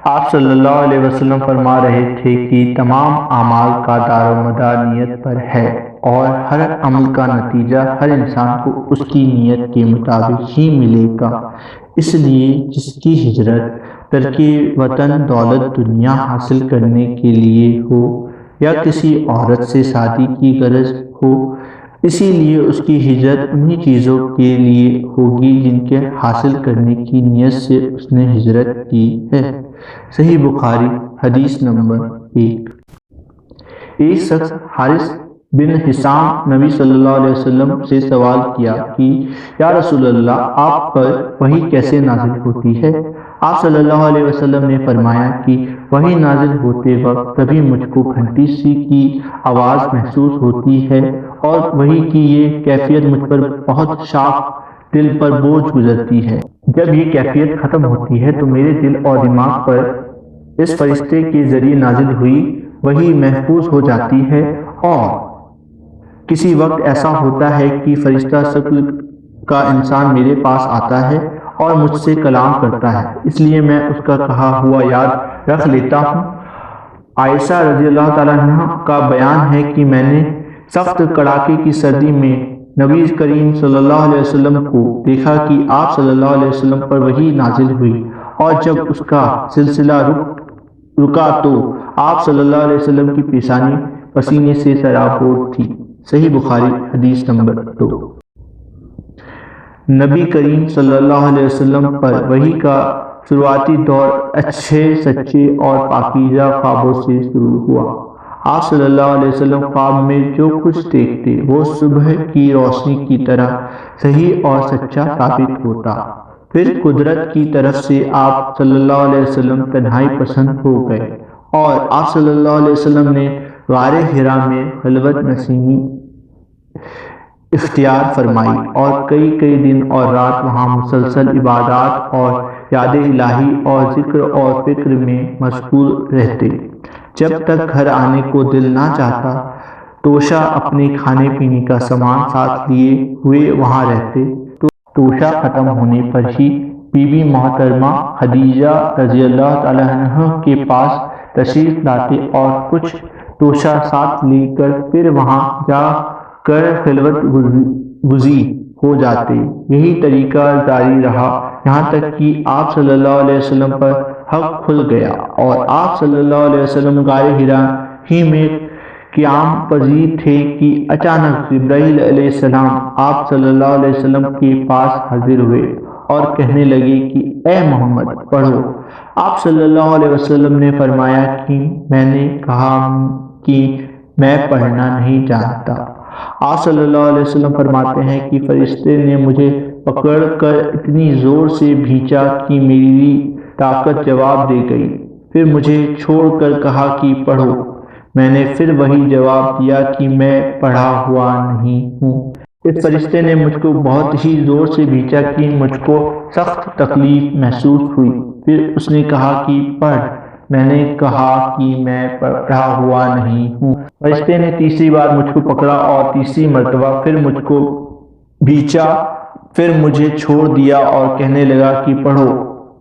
آپ صلی اللہ علیہ وسلم فرما رہے تھے کہ تمام اعمال کا دار و مدار نیت پر ہے، اور ہر عمل کا نتیجہ ہر انسان کو اس کی نیت کے مطابق ہی ملے گا۔ اس لیے جس کی ہجرت ترک وطن دولت دنیا حاصل کرنے کے لیے ہو یا کسی عورت سے شادی کی غرض ہو، اسی لیے اس کی ہجرت انہی چیزوں کے لیے ہوگی جن کے حاصل کرنے کی نیت سے اس نے ہجرت کی ہے۔ صحیح بخاری حدیث نمبر 1۔ ایک شخص حارث بن حسام نبی صلی اللہ علیہ وسلم سے سوال کیا کہ یا رسول اللہ، آپ پر وحی کیسے نازل ہوتی ہے؟ آپ صلی اللہ علیہ وسلم نے فرمایا کہ وحی نازل ہوتے وقت کبھی مجھ کو گھنٹی سی کی آواز محسوس ہوتی ہے، اور وحی کی یہ کیفیت مجھ پر بہت شاق دل پر بوجھ گزرتی ہے۔ جب یہ کیفیت ختم ہوتی ہے تو میرے دل اور دماغ پر اس فرشتے کے ذریعے نازل ہوئی وحی محفوظ ہو جاتی ہے، اور کسی وقت ایسا ہوتا ہے کہ فرشتہ شکل کا انسان میرے پاس آتا ہے اور مجھ سے کلام کرتا ہے، اس لیے میں اس کا کہا ہوا یاد رکھ لیتا ہوں۔ عائشہ رضی اللہ تعالیٰ عنہ کا بیان ہے کہ میں نے سخت کڑاکے کی سردی میں نبی کریم صلی اللہ علیہ وسلم کو دیکھا کہ آپ صلی اللہ علیہ وسلم پر وحی نازل ہوئی، اور جب اس کا سلسلہ رکا تو آپ صلی اللہ علیہ وسلم کی پیشانی پسینے سے سرابور تھی۔ صحیح بخاری حدیث نمبر 2۔ نبی کریم صلی اللہ علیہ وسلم پر وحی کا شروعاتی دور اچھے سچے اور پاکیزہ خوابوں سے شروع ہوا۔ آپ صلی اللہ علیہ وسلم خواب میں جو کچھ دیکھتے وہ صبح کی روشنی کی طرح صحیح اور سچا ثابت ہوتا۔ پھر قدرت کی طرف سے آپ صلی اللہ علیہ وسلم تنہائی پسند ہو گئے، اور آپ صلی اللہ علیہ وسلم نے غار حرا میں خلوت نشینی اختیار فرمائی، اور کئی دن اور رات وہاں مسلسل عبادات اور یاد الہی اور ذکر اور فکر میں مشغول رہتے۔ جب تک گھر آنے کو دل نہ چاہتا، توشہ اپنے کھانے پینے کا سامان ساتھ لیے ہوئے وہاں رہتے۔ توشہ ختم ہونے پر ہی بی بی محترمہ خدیجہ رضی اللہ تعالیٰ عنہ کے پاس تشریف لاتے اور کچھ توشہ ساتھ لے کر پھر وہاں جا کر خلوت گزی ہو جاتے۔ یہی طریقہ جاری رہا یہاں تک کہ آپ صلی اللہ علیہ وسلم پر حق کھل گیا، اور آپ صلی اللہ علیہ وسلم غار حرا ہی میں قیام پذیر تھے کہ اچانک جبرائیل علیہ السلام آپ صلی اللہ علیہ وسلم کے پاس حاضر ہوئے اور کہنے لگے کہ اے محمد پڑھو۔ آپ صلی اللہ علیہ وسلم نے فرمایا کہ میں نے کہا کہ میں پڑھنا نہیں جانتا۔ آپ صلی اللہ علیہ وسلم فرماتے ہیں کہ فرشتے نے مجھے پکڑ کر اتنی زور سے بھینچا کہ میری طاقت جواب دے گئی، پھر مجھے چھوڑ کر کہا کہ پڑھو۔ میں نے پھر وہی جواب دیا کہ میں پڑھا ہوا نہیں ہوں۔ اس فرشتے نے مجھ کو بہت ہی زور سے بھینچا کہ مجھ کو سخت تکلیف محسوس ہوئی، پھر اس نے کہا کہ پڑھ۔ میں نے کہا کہ میں پڑھا ہوا نہیں ہوں۔ فرشتے نے تیسری بار مجھ کو پکڑا اور تیسری مرتبہ پھر مجھ کو بھینچا، پھر مجھے چھوڑ دیا اور کہنے لگا کہ پڑھو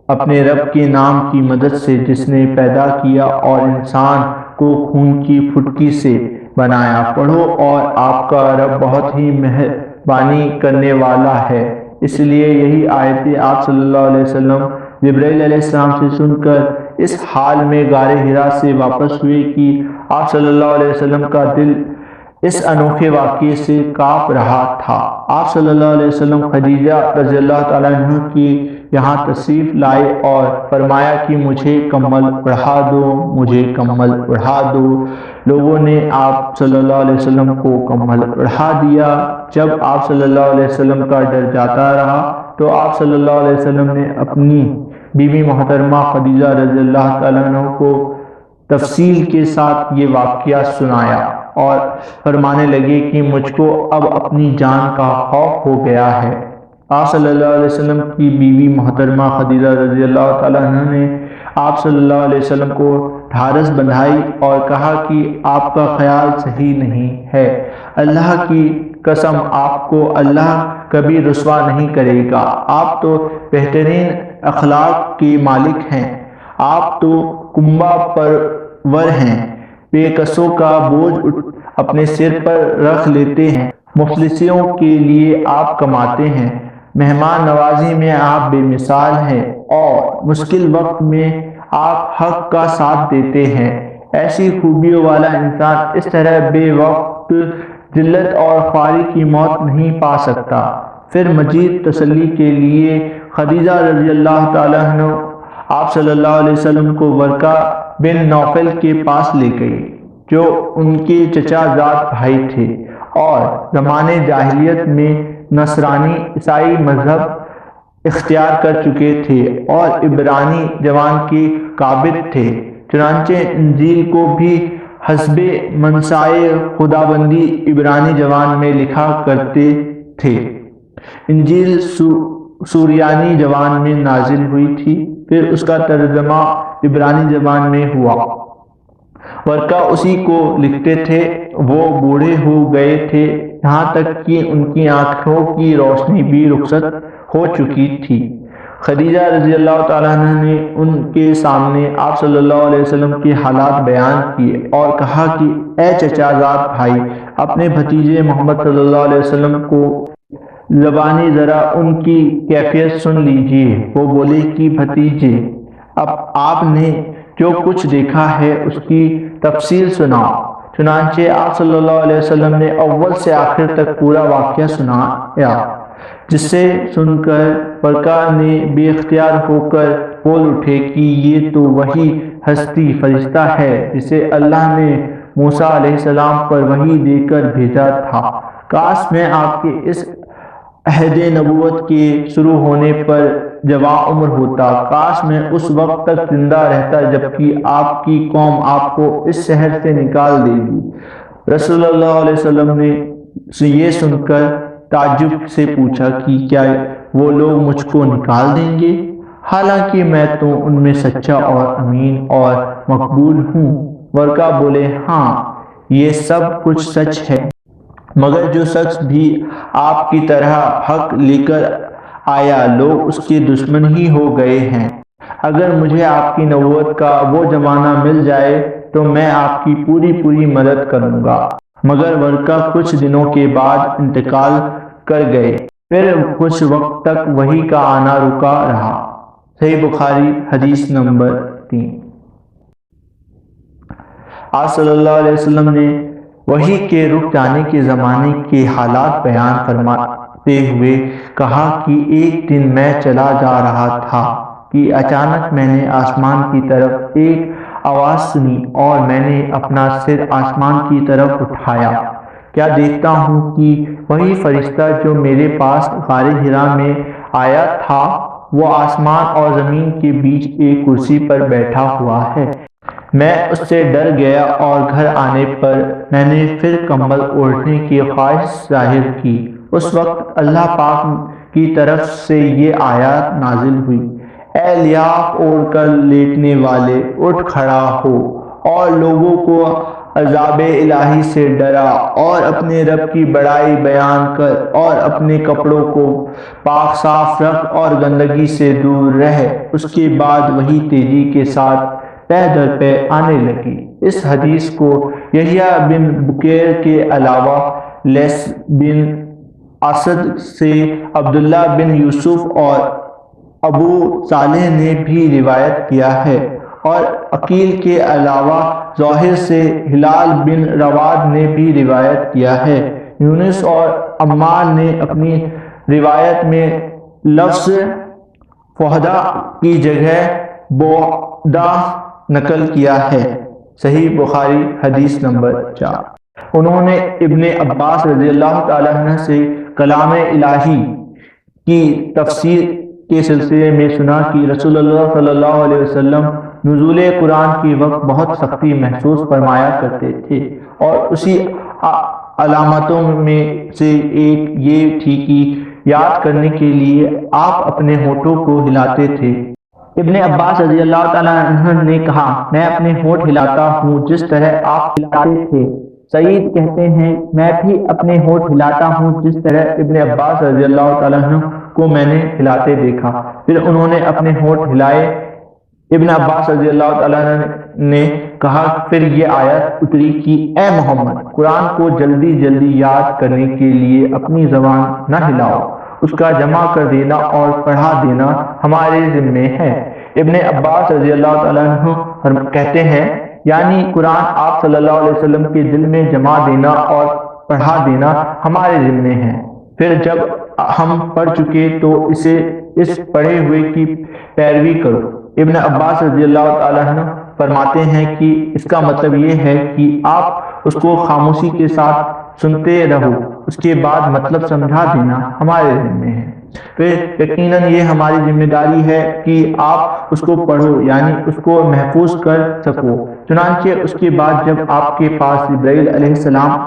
اپنے رب کے نام کی مدد سے جس نے پیدا کیا اور انسان کو خون کی پھٹکی سے بنایا، پڑھو اور آپ کا رب بہت ہی مہربانی کرنے والا ہے۔ اس لیے یہی آیتیں آپ صلی اللہ علیہ وسلم جبرائیل علیہ السلام سے سن کر اس حال میں غار حرا سے واپس ہوئے کہ آپ صلی اللہ علیہ وسلم کا دل اس انوکھے واقعے سے کانپ رہا تھا۔ آپ صلی اللہ علیہ وسلم خدیجہ رضی اللہ تعالیٰ عنہ کی یہاں تشریف لائے اور فرمایا کہ مجھے کمبل اڑھا دو، مجھے کمبل اڑھا دو۔ لوگوں نے آپ صلی اللہ علیہ وسلم کو کمبل اڑھا دیا۔ جب آپ صلی اللہ علیہ وسلم کا ڈر جاتا رہا تو آپ صلی اللہ علیہ وسلم نے اپنی بی بی محترمہ خدیجہ رضی اللہ تعالیٰ عنہ کو تفصیل کے ساتھ یہ واقعہ سنایا اور فرمانے لگے کہ مجھ کو اب اپنی جان کا خوف ہو گیا ہے۔ آپ صلی اللہ علیہ وسلم کی بیوی محترمہ خدیجہ رضی اللہ تعالیٰ عنہ نے آپ صلی اللہ علیہ وسلم کو ڈھارس بندھائی اور کہا کہ آپ کا خیال صحیح نہیں ہے، اللہ کی قسم آپ کو اللہ کبھی رسوا نہیں کرے گا، آپ تو بہترین اخلاق کے مالک ہیں۔ آپ تو کنبہ پرور ہیں، بے کسوں کا بوجھ اپنے سر پر رکھ لیتے ہیں، مفلسیوں کے لیے آپ کماتے ہیں، مہمان نوازی میں آپ بے مثال ہیں، اور مشکل وقت میں آپ حق کا ساتھ دیتے ہیں۔ ایسی خوبیوں والا انسان اس طرح بے وقت ذلت اور خواری کی موت نہیں پا سکتا۔ پھر مزید تسلی کے لیے خدیجہ رضی اللہ تعالیٰ عنہ آپ صلی اللہ علیہ وسلم کو ورقہ بن نوفل کے پاس لے گئی، جو ان کے چچا زاد بھائی تھے اور زمانے جاہلیت میں نصرانی عیسائی مذہب اختیار کر چکے تھے اور عبرانی زبان کے قابل تھے۔ چنانچہ انجیل کو بھی حسب منشائے خداوندی عبرانی زبان میں لکھا کرتے تھے۔ انجیل سوریانی زبان میں نازل ہوئی تھی، پھر اس کا ترجمہ عبرانی زبان میں ہوا۔ ورقہ اسی کو لکھتے تھے۔ وہ بوڑھے ہو گئے تھے، یہاں تک کہ ان کی آنکھوں کی روشنی بھی رخصت ہو چکی تھی۔ خدیجہ رضی اللہ تعالیٰ عنہ نے ان کے سامنے آپ صلی اللہ علیہ وسلم کے حالات بیان کیے اور کہا کہ اے چچا زاد بھائی، اپنے بھتیجے محمد صلی اللہ علیہ وسلم کو زبانی ذرا ان کی کیفیت سن لیجیے۔ وہ بولے کہ بھتیجے، اب آپ نے جو کچھ دیکھا ہے اس کی تفصیل سناؤ۔ چنانچہ آپ صلی اللہ علیہ وسلم نے اول سے آخر تک پورا واقعہ سنایا، جسے سن کر ورقہ نے بے اختیار ہو کر بول اٹھے کہ یہ تو وہی ہستی فرشتہ ہے جسے اللہ نے موسیٰ علیہ السلام پر وحی دے کر بھیجا تھا۔ کاش میں آپ کے اس عہد نبوت کے شروع ہونے پر جواں عمر ہوتا، کاش میں اس وقت تک زندہ رہتا جبکہ آپ کی قوم آپ کو اس شہر سے نکال دے گی۔ رسول اللہ علیہ وسلم نے یہ سن کر تعجب سے پوچھا کہ کیا وہ لوگ مجھ کو نکال دیں گے، حالانکہ میں تو ان میں سچا اور امین اور مقبول ہوں۔ ورقہ بولے، ہاں یہ سب کچھ سچ ہے، مگر جو شخص بھی آپ کی طرح حق لے کر آیا لوگ اس کے دشمن ہی ہو گئے ہیں۔ اگر مجھے آپ کی نبوت کا وہ زمانہ مل جائے تو میں آپ کی پوری مدد کروں گا۔ مگر ورقہ کچھ دنوں کے بعد انتقال کر گئے، پھر کچھ وقت تک وحی کا آنا رکا رہا۔ صحیح بخاری حدیث نمبر 3۔ آپ صلی اللہ علیہ وسلم نے وحی کے رک جانے کے زمانے کے حالات بیان فرماتے ہوئے کہا کہ ایک دن میں چلا جا رہا تھا کہ اچانک میں نے آسمان کی طرف ایک آواز سنی اور میں نے اپنا سر آسمان کی طرف اٹھایا، کیا دیکھتا ہوں کہ وہی فرشتہ جو میرے پاس غار حرا میں آیا تھا وہ آسمان اور زمین کے بیچ ایک کرسی پر بیٹھا ہوا ہے۔ میں اس سے ڈر گیا اور گھر آنے پر میں نے پھر کمبل اوڑھنے کی خواہش ظاہر کی۔ اس وقت اللہ پاک کی طرف سے یہ آیات نازل ہوئی، اے لیاف اوڑھ کر لیٹنے والے، اٹھ کھڑا ہو اور لوگوں کو عذاب الہی سے ڈرا اور اپنے رب کی بڑائی بیان کر اور اپنے کپڑوں کو پاک صاف رکھ اور گندگی سے دور رہ۔ اس کے بعد وہی تیزی کے ساتھ پہ در پہ آنے لگی۔ اس حدیث کو یحییٰ بن بکیر کے علاوہ لیث بن اسد سے عبداللہ بن یوسف اور ابو صالح نے بھی روایت کیا ہے، اور عقیل کے علاوہ زہر سے ہلال بن رواد نے بھی روایت کیا ہے۔ یونس اور عمار نے اپنی روایت میں لفظ فہدہ کی جگہ بودا نقل کیا ہے۔ صحیح بخاری حدیث نمبر 4۔ انہوں نے ابن عباس رضی اللہ تعالیٰ عنہ سے کلام الہی کی تفسیر کے سلسلے میں سنا کہ رسول اللہ صلی اللہ علیہ وسلم نزول قرآن کے وقت بہت سختی محسوس فرمایا کرتے تھے، اور اسی علامتوں میں سے ایک یہ تھی کہ یاد کرنے کے لیے آپ اپنے ہونٹوں کو ہلاتے تھے۔ ابن عباس رضی اللہ تعالیٰ عنہ نے کہا، میں اپنے ہونٹ ہلاتا ہوں جس طرح آپ ہلاتے تھے۔ سعید کہتے ہیں، میں بھی اپنے ہونٹ ہلاتا ہوں جس طرح ابن عباس رضی اللہ تعالیٰ عنہ کو میں نے ہلاتے دیکھا۔ پھر انہوں نے اپنے ہونٹ ہلائے ابن عباس رضی اللہ تعالیٰ نے کہا پھر یہ آیت اتری کہ اے محمد قرآن کو جلدی جلدی یاد کرنے کے لیے اپنی زبان نہ ہلاؤ، اس کا جمع کر دینا اور پڑھا دینا ہمارے ذمے ہے۔ ابن عباس رضی اللہ تعالیٰ عنہ کہتے ہیں یعنی قرآن آپ صلی اللہ علیہ وسلم کے دل میں جمع دینا اور پڑھا دینا ہمارے ذمے ہے، پھر جب ہم پڑھ چکے تو اس پڑھے ہوئے کی پیروی کرو۔ ابن عباس رضی اللہ تعالیٰ عنہ فرماتے ہیں کہ اس کا مطلب یہ ہے کہ آپ اس کو خاموشی کے ساتھ سنتے رہو، اس کے بعد مطلب سمجھا دینا ہمارے ذمے ہے، پھر یقیناً یہ ہماری ذمہ داری ہے کہ آپ اس کو پڑھو یعنی اس کو محفوظ کر سکو۔ چنانچہ اس کے بعد جب آپ کے پاس جبرائیل علیہ السلام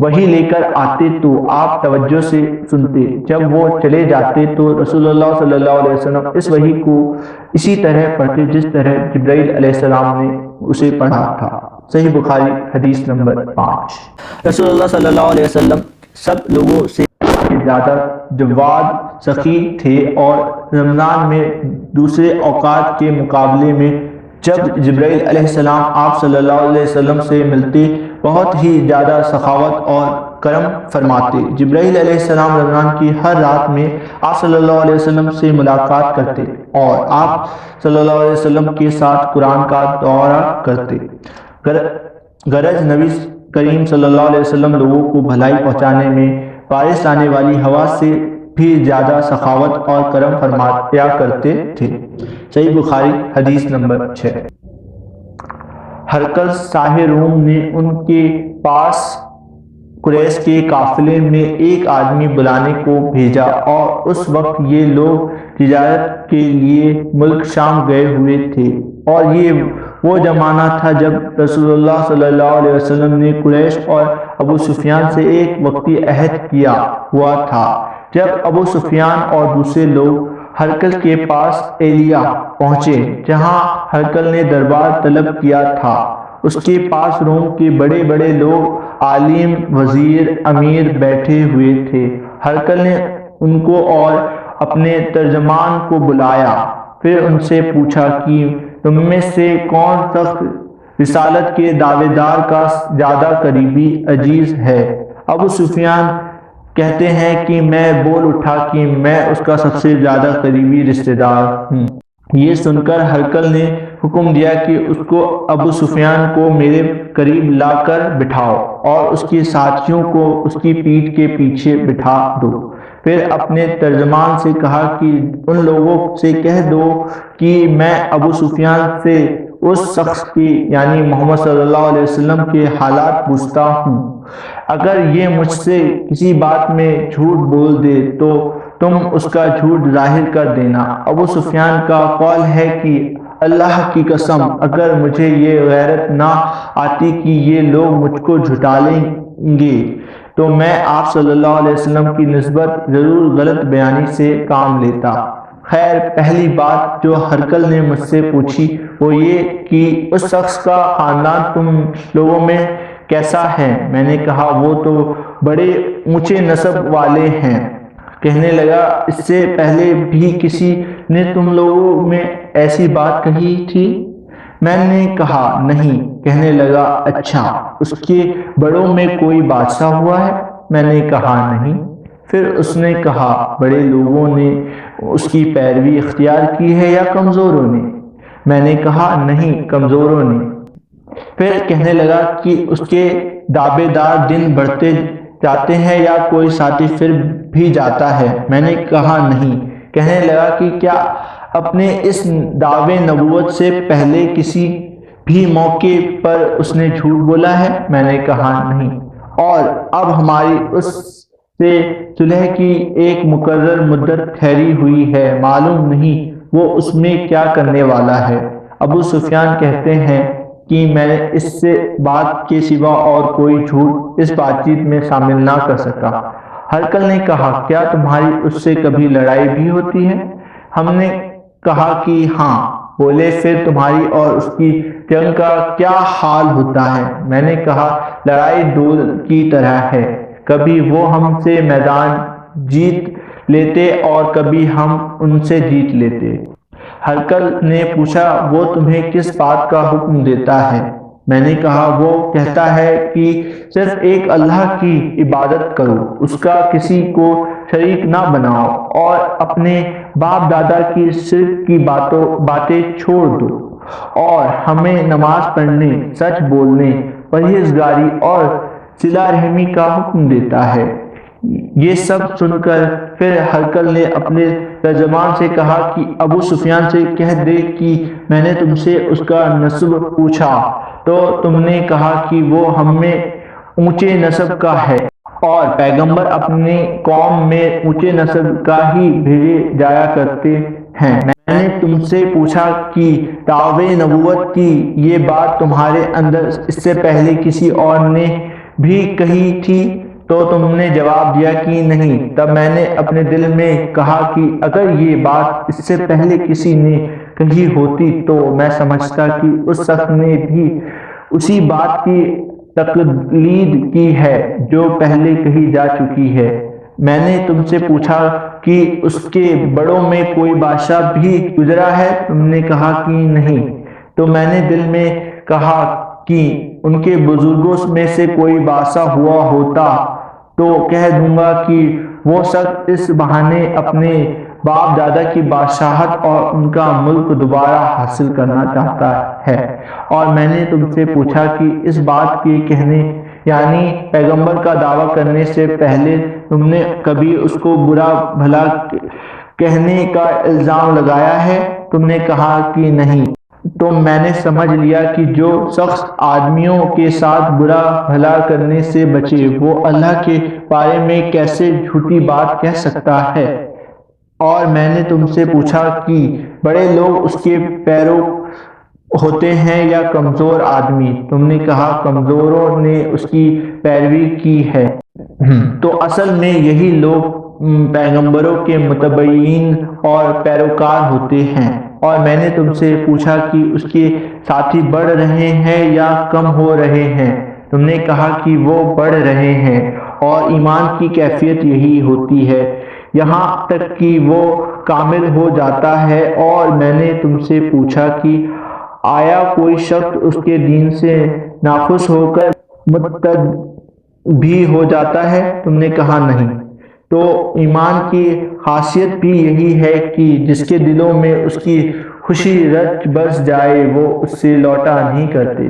وحی لے کر آتے تو آپ توجہ سے سنتے، جب وہ چلے جاتے تو رسول اللہ صلی اللہ علیہ وسلم اس وحی کو اسی طرح پڑھتے جس طرح جبرائیل علیہ السلام نے اسے پڑھا تھا۔ صحیح بخاری حدیث نمبر 5۔ رسول اللہ صلی اللہ علیہ وسلم سب لوگوں سے زیادہ جواد سخی تھے اور رمضان میں دوسرے اوقات کے مقابلے میں جب جبرائیل علیہ السلام آپ صلی اللہ علیہ وسلم سے ملتے بہت ہی زیادہ سخاوت اور کرم فرماتے۔ جبرائیل علیہ السلام رمضان کی ہر رات میں آپ صلی اللہ علیہ وسلم سے ملاقات کرتے اور آپ صلی اللہ علیہ وسلم کے ساتھ قرآن کا دورہ کرتے۔ غرض نبی کریم صلی اللہ علیہ وسلم لوگوں کو بھلائی پہنچانے میں بارش لانے والی ہوا سے بھی زیادہ سخاوت اور کرم فرمایا کرتے تھے۔ صحیح بخاری حدیث نمبر 6۔ ہرقل شاہ روم نے ان کے پاس قریش کے قافلے میں ایک آدمی بلانے کو بھیجا اور اس وقت یہ لوگ تجارت کے لیے ملک شام گئے ہوئے تھے اور یہ وہ زمانہ تھا جب رسول اللہ صلی اللہ علیہ وسلم نے قریش اور ابو سفیان سے ایک وقتی عہد کیا ہوا تھا۔ جب ابو سفیان اور دوسرے لوگ ہرقل کے پاس ایلیا پہنچے جہاں ہرقل نے دربار طلب کیا تھا، اس کے پاس روم کے بڑے بڑے لوگ عالم وزیر امیر بیٹھے ہوئے تھے۔ ہرقل نے ان کو اور اپنے ترجمان کو بلایا، پھر ان سے پوچھا کہ تم میں سے کون سخت رسالت کے دعوے دار کا زیادہ قریبی عزیز ہے؟ ابو سفیان کہتے ہیں کہ میں بول اٹھا کہ میں اس کا سب سے زیادہ قریبی رشتہ دار ہوں۔ یہ سن کر ہرقل نے حکم دیا کہ اس کو ابو سفیان کو میرے قریب لا کر بٹھاؤ اور اس کے ساتھیوں کو اس کی پیٹھ کے پیچھے بٹھا دو۔ پھر اپنے ترجمان سے کہا کہ ان لوگوں سے کہہ دو کہ میں ابو سفیان سے اس شخص کی یعنی محمد صلی اللہ علیہ وسلم کے حالات پوچھتا ہوں، اگر یہ مجھ سے کسی بات میں جھوٹ بول دے تو تم اس کا جھوٹ ظاہر کر دینا۔ ابو سفیان کا قول ہے کہ اللہ کی قسم اگر مجھے یہ غیرت نہ آتی کہ یہ لوگ مجھ کو جھٹلائیں گے تو میں آپ صلی اللہ علیہ وسلم کی نسبت ضرور غلط بیانی سے کام لیتا۔ خیر پہلی بات جو ہرقل نے مجھ سے پوچھی وہ یہ کہ اس شخص کا خاندان تم لوگوں میں کیسا ہے؟ میں نے کہا وہ تو بڑے اونچے نسب والے ہیں۔ کہنے لگا اس سے پہلے بھی کسی نے تم لوگوں میں ایسی بات کہی تھی؟ میں نے کہا نہیں۔ کہنے لگا اچھا اس کے بڑوں میں کوئی بادشاہ ہوا ہے؟ میں نے کہا نہیں۔ پھر اس نے کہا بڑے لوگوں نے اس کی پیروی اختیار کی ہے یا کمزوروں نے؟ میں نے کہا نہیں، کمزوروں نے۔ پھر کہنے لگا کہ اس کے دعوے دار دن بڑھتے جاتے ہیں یا کوئی ساتھی پھر بھی جاتا ہے؟ میں نے کہا نہیں۔ کہنے لگا کہ کیا اپنے اس دعوے نبوت سے پہلے کسی بھی موقع پر اس نے جھوٹ بولا ہے؟ میں نے کہا نہیں۔ اور اب ہماری اس سے صلح کی ایک مقرر مدت ٹھہری ہوئی ہے، معلوم نہیں وہ اس میں کیا کرنے والا ہے۔ ابو سفیان کہتے ہیں کہ میں اس سے بات کے سوا اور کوئی جھوٹ اس بات چیت میں شامل نہ کر سکا۔ ہرقل نے کہا کیا تمہاری اس سے کبھی لڑائی بھی ہوتی ہے؟ ہم نے کہا کہ ہاں۔ بولے پھر تمہاری اور اس کی جنگ کا کیا حال ہوتا ہے؟ میں نے کہا لڑائی ڈول کی طرح ہے، کبھی وہ ہم سے میدان جیت لیتے اور کبھی ہم ان سے جیت لیتے۔ ہرقل نے پوچھا وہ تمہیں کس بات کا حکم دیتا ہے؟ میں نے کہا وہ کہتا ہے کہ صرف ایک اللہ کی عبادت کرو، اس کا کسی کو شریک نہ بناؤ، اور اپنے باپ دادا کی شرک کی باتیں چھوڑ دو، اور ہمیں نماز پڑھنے، سچ بولنے، پرہیزگاری اور صلہ رحمی کا حکم دیتا ہے۔ یہ سب سن کر پھر ہرقل نے اپنے ترجمان سے کہا کہ ابو سفیان سے کہہ دے کہ میں نے تم سے اس کا نسب پوچھا تو تم نے کہا کہ وہ ہم میں اونچے نسب کا ہے، اور پیغمبر اپنی قوم میں اونچے نسب کا ہی بھیجے جایا کرتے ہیں۔ میں نے تم سے پوچھا کہ دعوے نبوت کی یہ بات تمہارے اندر اس سے پہلے کسی اور نے بھی کہی تھی؟ تو تم نے جواب دیا کہ نہیں۔ تب میں نے اپنے دل میں کہا کہ اگر یہ بات اس سے پہلے کسی نے کہی ہوتی تو میں سمجھتا کہ اس شخص نے بھی اسی بات کی تقلید کی ہے جو پہلے کہی جا چکی ہے۔ میں نے تم سے پوچھا کہ اس کے بڑوں میں کوئی بادشاہ بھی گزرا ہے؟ تم نے کہا کہ نہیں۔ تو میں نے دل میں کہا کہ ان کے بزرگوں میں سے کوئی بادشاہ ہوا ہوتا تو کہہ دوں گا کہ وہ شخص اس بہانے اپنے باپ دادا کی بادشاہت اور ان کا ملک دوبارہ حاصل کرنا چاہتا ہے۔ اور میں نے تم سے پوچھا کہ اس بات کے کہنے یعنی پیغمبر کا دعویٰ کرنے سے پہلے تم نے کبھی اس کو برا بھلا کہنے کا الزام لگایا ہے؟ تم نے کہا کہ نہیں۔ تو میں نے سمجھ لیا کہ جو شخص آدمیوں کے ساتھ برا بھلا کرنے سے بچے وہ اللہ کے بارے میں کیسے جھوٹی بات کہہ سکتا ہے۔ اور میں نے تم سے پوچھا کہ بڑے لوگ اس کے پیرو ہوتے ہیں یا کمزور آدمی؟ تم نے کہا کمزوروں نے اس کی پیروی کی ہے۔ تو اصل میں یہی لوگ پیغمبروں کے متبعین اور پیروکار ہوتے ہیں۔ اور میں نے تم سے پوچھا کہ اس کے ساتھی بڑھ رہے ہیں یا کم ہو رہے ہیں؟ تم نے کہا کہ وہ بڑھ رہے ہیں، اور ایمان کی کیفیت یہی ہوتی ہے یہاں تک کہ وہ کامل ہو جاتا ہے۔ اور میں نے تم سے پوچھا کہ آیا کوئی شخص اس کے دین سے ناخوش ہو کر مرتد بھی ہو جاتا ہے؟ تم نے کہا نہیں۔ تو ایمان کی خاصیت بھی یہی ہے کہ جس کے دلوں میں اس کی خوشی رچ بس جائے وہ اس سے لوٹا نہیں کرتے۔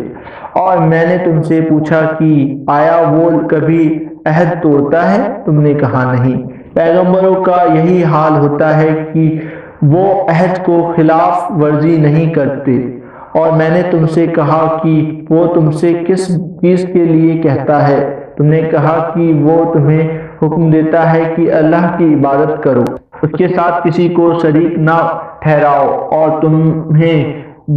اور میں نے تم سے پوچھا کہ آیا وہ کبھی عہد توڑتا ہے؟ تم نے کہا نہیں۔ پیغمبروں کا یہی حال ہوتا ہے کہ وہ عہد کو خلاف ورزی نہیں کرتے۔ اور میں نے تم سے کہا کہ وہ تم سے کس چیز کے لیے کہتا ہے؟ تم نے کہا کہ وہ تمہیں حکم دیتا ہے کہ اللہ کی عبادت کرو، اس کے ساتھ کسی کو شریک نہ ٹھہراؤ، اور تمہیں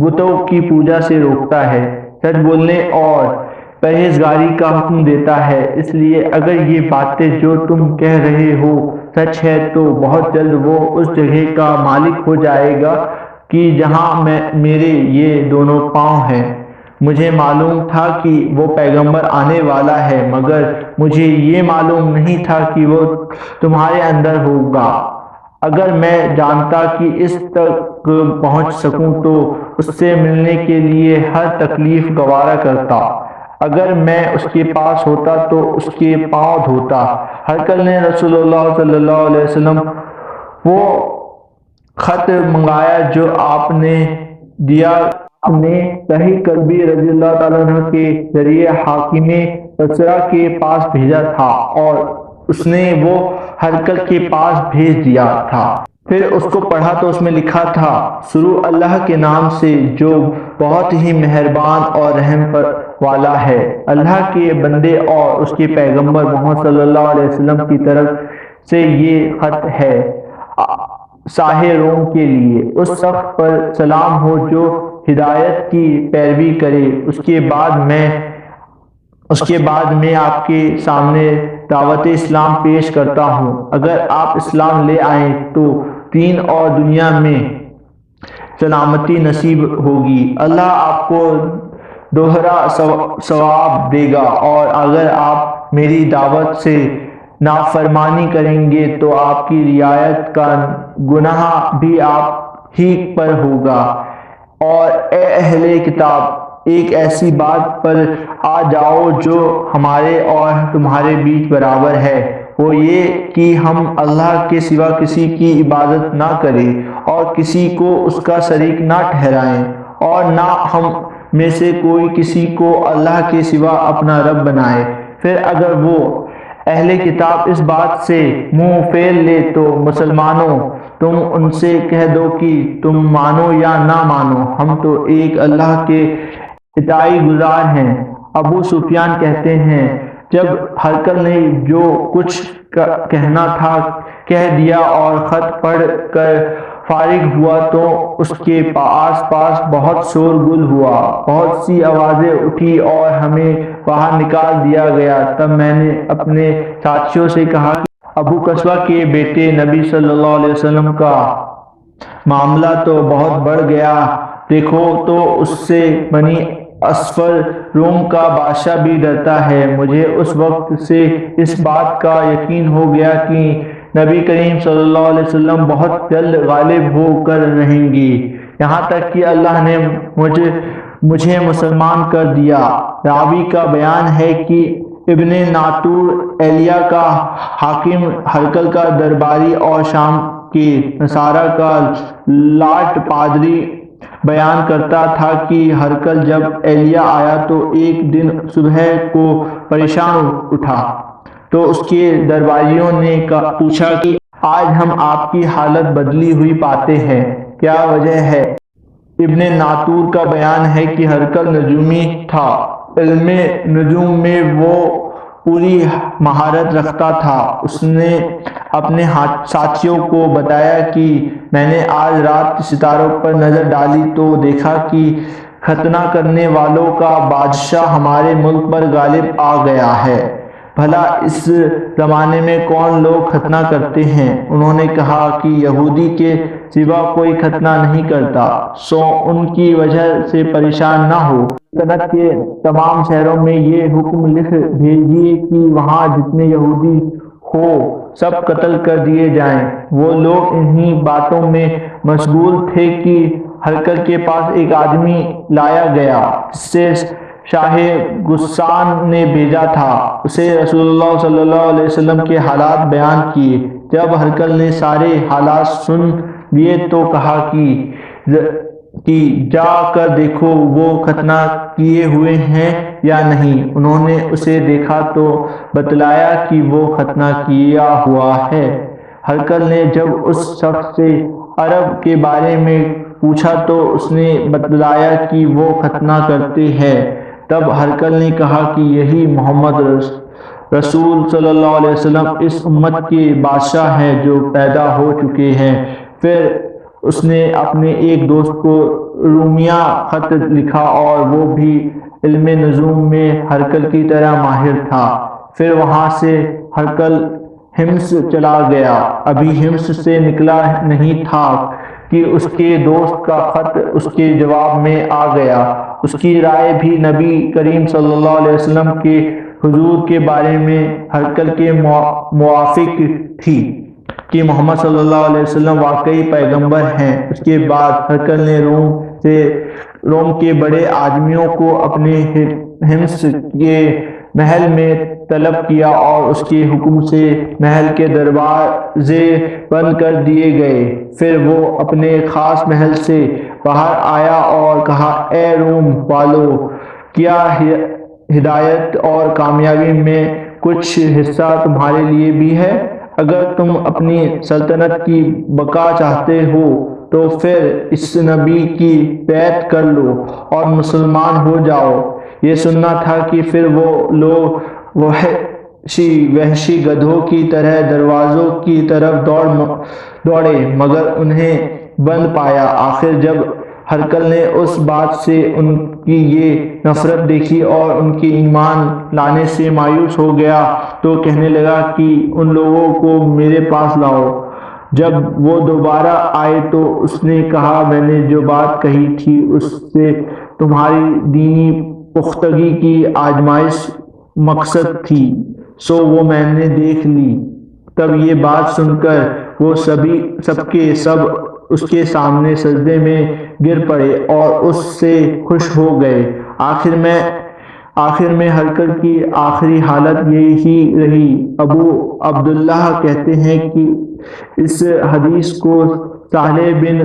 بتوں کی پوجا سے روکتا ہے، سچ بولنے اور پرہیزگاری کا حکم دیتا ہے۔ اس لیے اگر یہ باتیں جو تم کہہ رہے ہو سچ ہے تو بہت جلد وہ اس جگہ کا مالک ہو جائے گا کہ جہاں میرے یہ دونوں پاؤں ہیں۔ مجھے معلوم تھا کہ وہ پیغمبر آنے والا ہے، مگر مجھے یہ معلوم نہیں تھا کہ وہ تمہارے اندر ہوگا۔ اگر میں جانتا کہ اس تک پہنچ سکوں تو اس سے ملنے کے لیے ہر تکلیف گوارا کرتا۔ اگر میں اس کے پاس ہوتا تو اس کے پاؤں دھوتا۔ ہرقل نے رسول اللہ صلی اللہ علیہ وسلم وہ خط منگایا جو آپ نے دیا۔ آپ نے صحیح کلبی رضی اللہ تعالیٰ عنہ کے ذریعے حاکم بصرہ کے پاس بھیجا تھا، اور اس نے وہ ہرقل کے پاس بھیج دیا تھا۔ پھر اس کو پڑھا تو اس میں لکھا تھا، شروع اللہ کے نام سے جو بہت ہی مہربان اور رحم والا ہے۔ اللہ کے بندے اور اس کے پیغمبر محمد صلی اللہ علیہ وسلم کی طرف سے یہ خط ہے شاہ روم کے لیے۔ اس شخص پر سلام ہو جو ہدایت کی پیروی کرے۔ اس کے بعد میں آپ کے سامنے دعوت اسلام پیش کرتا ہوں۔ اگر آپ اسلام لے آئیں تو دین اور دنیا میں سلامتی نصیب ہوگی، اللہ آپ کو دوہرا ثواب دے گا، اور اگر آپ میری دعوت سے نافرمانی کریں گے تو آپ کی رعایت کا گناہ بھی آپ ہی پر ہوگا۔ اور اے اہل کتاب، ایک ایسی بات پر آ جاؤ جو ہمارے اور تمہارے بیچ برابر ہے، وہ یہ کہ ہم اللہ کے سوا کسی کی عبادت نہ کریں اور کسی کو اس کا شریک نہ ٹھہرائیں، اور نہ ہم میں سے کوئی کسی کو اللہ کے سوا اپنا رب بنائے۔ پھر اگر وہ اہل کتاب اس بات سے منہ پھیر لے تو مسلمانوں، تم ان سے کہہ دو کہ تم مانو یا نہ مانو، ہم تو ایک اللہ کے اطاعت گزار ہیں۔ ابو سفیان کہتے ہیں، جب ہرقل نے جو کچھ کہنا تھا کہہ دیا اور خط پڑھ کر فارغ ہوا تو اس کے آس پاس بہت شور گل ہوا، بہت سی آوازیں اٹھی اور ہمیں باہر نکال دیا گیا۔ تب میں نے اپنے ساتھیوں سے کہا کہ ابو قصوہ کے بیٹے نبی صلی اللہ علیہ وسلم کا معاملہ تو بہت بڑھ گیا، دیکھو تو اس سے بنی اصفر روم کا بادشاہ بھی ڈرتا ہے۔ مجھے اس وقت سے اس بات کا یقین ہو گیا کہ نبی کریم صلی اللہ علیہ وسلم بہت جلد غالب ہو کر رہیں گی، یہاں تک کہ اللہ نے مجھے مسلمان کر دیا۔ راوی کا بیان ہے کہ ابن ناطور ایلیا کا حاکم، ہرقل کا درباری اور شام کے نصارہ کا لاٹ پادری بیان کرتا تھا کہ ہرقل جب ایلیا آیا تو ایک دن صبح کو پریشان اٹھا تو اس کے درباریوں نے پوچھا کہ آج ہم آپ کی حالت بدلی ہوئی پاتے ہیں، کیا وجہ ہے؟ ابن ناطور کا بیان ہے کہ ہرقل نجومی تھا، علم نجوم میں وہ پوری مہارت رکھتا تھا۔ اس نے اپنے ساتھیوں کو بتایا کہ میں نے آج رات ستاروں پر نظر ڈالی تو دیکھا کہ ختنہ کرنے والوں کا بادشاہ ہمارے ملک پر غالب آ گیا ہے، بھلا اس زمانے میں کون لوگ ختنہ کرتے ہیں؟ انہوں نے کہا کہ یہودی کے سوا کوئی ختنہ نہیں کرتا، سو ان کی وجہ سے پریشان نہ ہو۔ سلطنت کے تمام شہروں میں یہ حکم لکھ بھیجیے کہ وہاں جتنے یہودی ہو سب قتل کر دیے جائیں۔ وہ لوگ انہی باتوں میں مشغول تھے کہ ہرقل کے پاس ایک آدمی لایا گیا جسے شاہ غسان نے بھیجا تھا، اسے رسول اللہ صلی اللہ علیہ وسلم کے حالات بیان کیے۔ جب ہرقل نے سارے حالات سن لیے تو کہا کہ جا کر دیکھو وہ ختنہ کیے ہوئے ہیں یا نہیں۔ انہوں نے اسے دیکھا تو بتلایا کہ وہ ختنہ کیا ہوا ہے۔ ہرقل نے جب اس شخص سے عرب کے بارے میں پوچھا تو اس نے بتلایا کہ وہ ختنہ کرتے ہیں۔ تب ہرقل نے کہا کہ یہی محمد رسول صلی اللہ علیہ وسلم اس امت کے بادشاہ ہیں جو پیدا ہو چکے ہیں۔ پھر اس نے اپنے ایک دوست کو رومیہ خط لکھا اور وہ بھی علم نجوم میں ہرقل کی طرح ماہر تھا۔ پھر وہاں سے ہرقل حمص چلا گیا، ابھی حمص سے نکلا نہیں تھا کہ اس کے دوست کا خط اس کے جواب میں آ گیا۔ اس کی رائے بھی نبی کریم صلی اللہ علیہ وسلم کے حضور کے بارے میں ہرقل کے موافق تھی کہ محمد صلی اللہ علیہ وسلم واقعی پیغمبر ہیں۔ اس کے بعد ہرقل نے روم کے بڑے آدمیوں کو اپنے حمص کے محل میں طلب کیا اور اس کے حکم سے محل کے دروازے بند کر دیے گئے۔ پھر وہ اپنے خاص محل سے باہر آیا اور کہا، اے روم والو، کیا ہدایت اور کامیابی میں کچھ حصہ تمہارے لیے بھی ہے؟ اگر تم اپنی سلطنت کی بقا چاہتے ہو تو پھر اس نبی کی بیعت کر لو اور مسلمان ہو جاؤ۔ یہ سننا تھا کہ پھر وہ لوگ وحشی گدھوں کی طرح دروازوں کی طرف دوڑے مگر انہیں بند پایا۔ آخر جب ہرقل نے اس بات سے ان کی یہ نفرت دیکھی اور ان کے ایمان لانے سے مایوس ہو گیا تو کہنے لگا کہ ان لوگوں کو میرے پاس لاؤ۔ جب وہ دوبارہ آئے تو اس نے کہا، میں نے جو بات کہی تھی اس سے تمہاری دینی پختگی کی آزمائش مقصد تھی، سو وہ میں نے دیکھ لی۔ تب یہ بات سن کر وہ سب کے سب اس کے سامنے سجدے میں گر پڑے اور اس سے خوش ہو گئے۔ آخر میں حرکت کی آخری حالت یہی رہی۔ ابو عبداللہ کہتے ہیں کہ اس حدیث کو صالح بن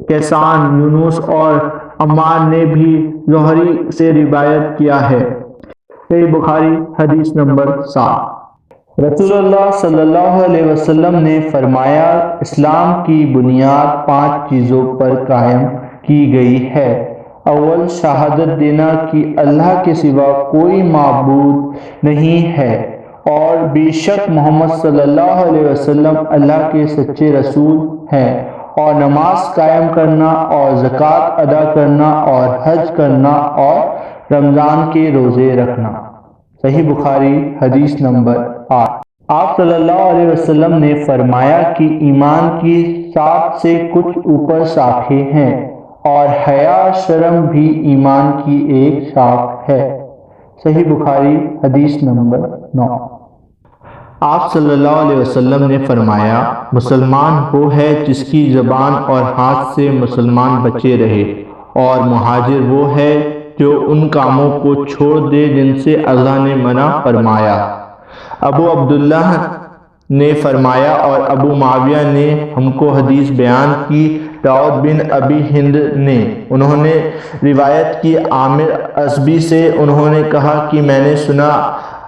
کیسان، یونس اور عمار نے بھی زہری سے روایت کیا ہے۔ صحیح بخاری حدیث نمبر 7۔ رسول اللہ صلی اللہ علیہ وسلم نے فرمایا، اسلام کی بنیاد 5 چیزوں پر قائم کی گئی ہے۔ اول، شہادت دینا کہ اللہ کے سوا کوئی معبود نہیں ہے اور بے شک محمد صلی اللہ علیہ وسلم اللہ کے سچے رسول ہیں، اور نماز قائم کرنا اور زکوٰۃ ادا کرنا اور حج کرنا اور رمضان کے روزے رکھنا۔ صحیح بخاری حدیث نمبر 8۔ آپ صلی اللہ علیہ وسلم نے فرمایا کہ ایمان کی 7 سے کچھ اوپر شاخیں ہیں، اور حیا شرم بھی ایمان کی ایک شاخ ہے۔ صحیح بخاری حدیث نمبر 9۔ آپ صلی اللہ علیہ وسلم نے فرمایا، مسلمان وہ ہے جس کی زبان اور ہاتھ سے مسلمان بچے رہے، اور مہاجر وہ ہے جو ان کاموں کو چھوڑ دے جن سے اللہ نے منع فرمایا۔ ابو عبداللہ نے فرمایا اور ابو معاویہ نے ہم کو حدیث بیان کی، داؤد بن ابی ہند نے، انہوں نے روایت کی عامر ازبی سے، انہوں نے کہا کہ میں نے سنا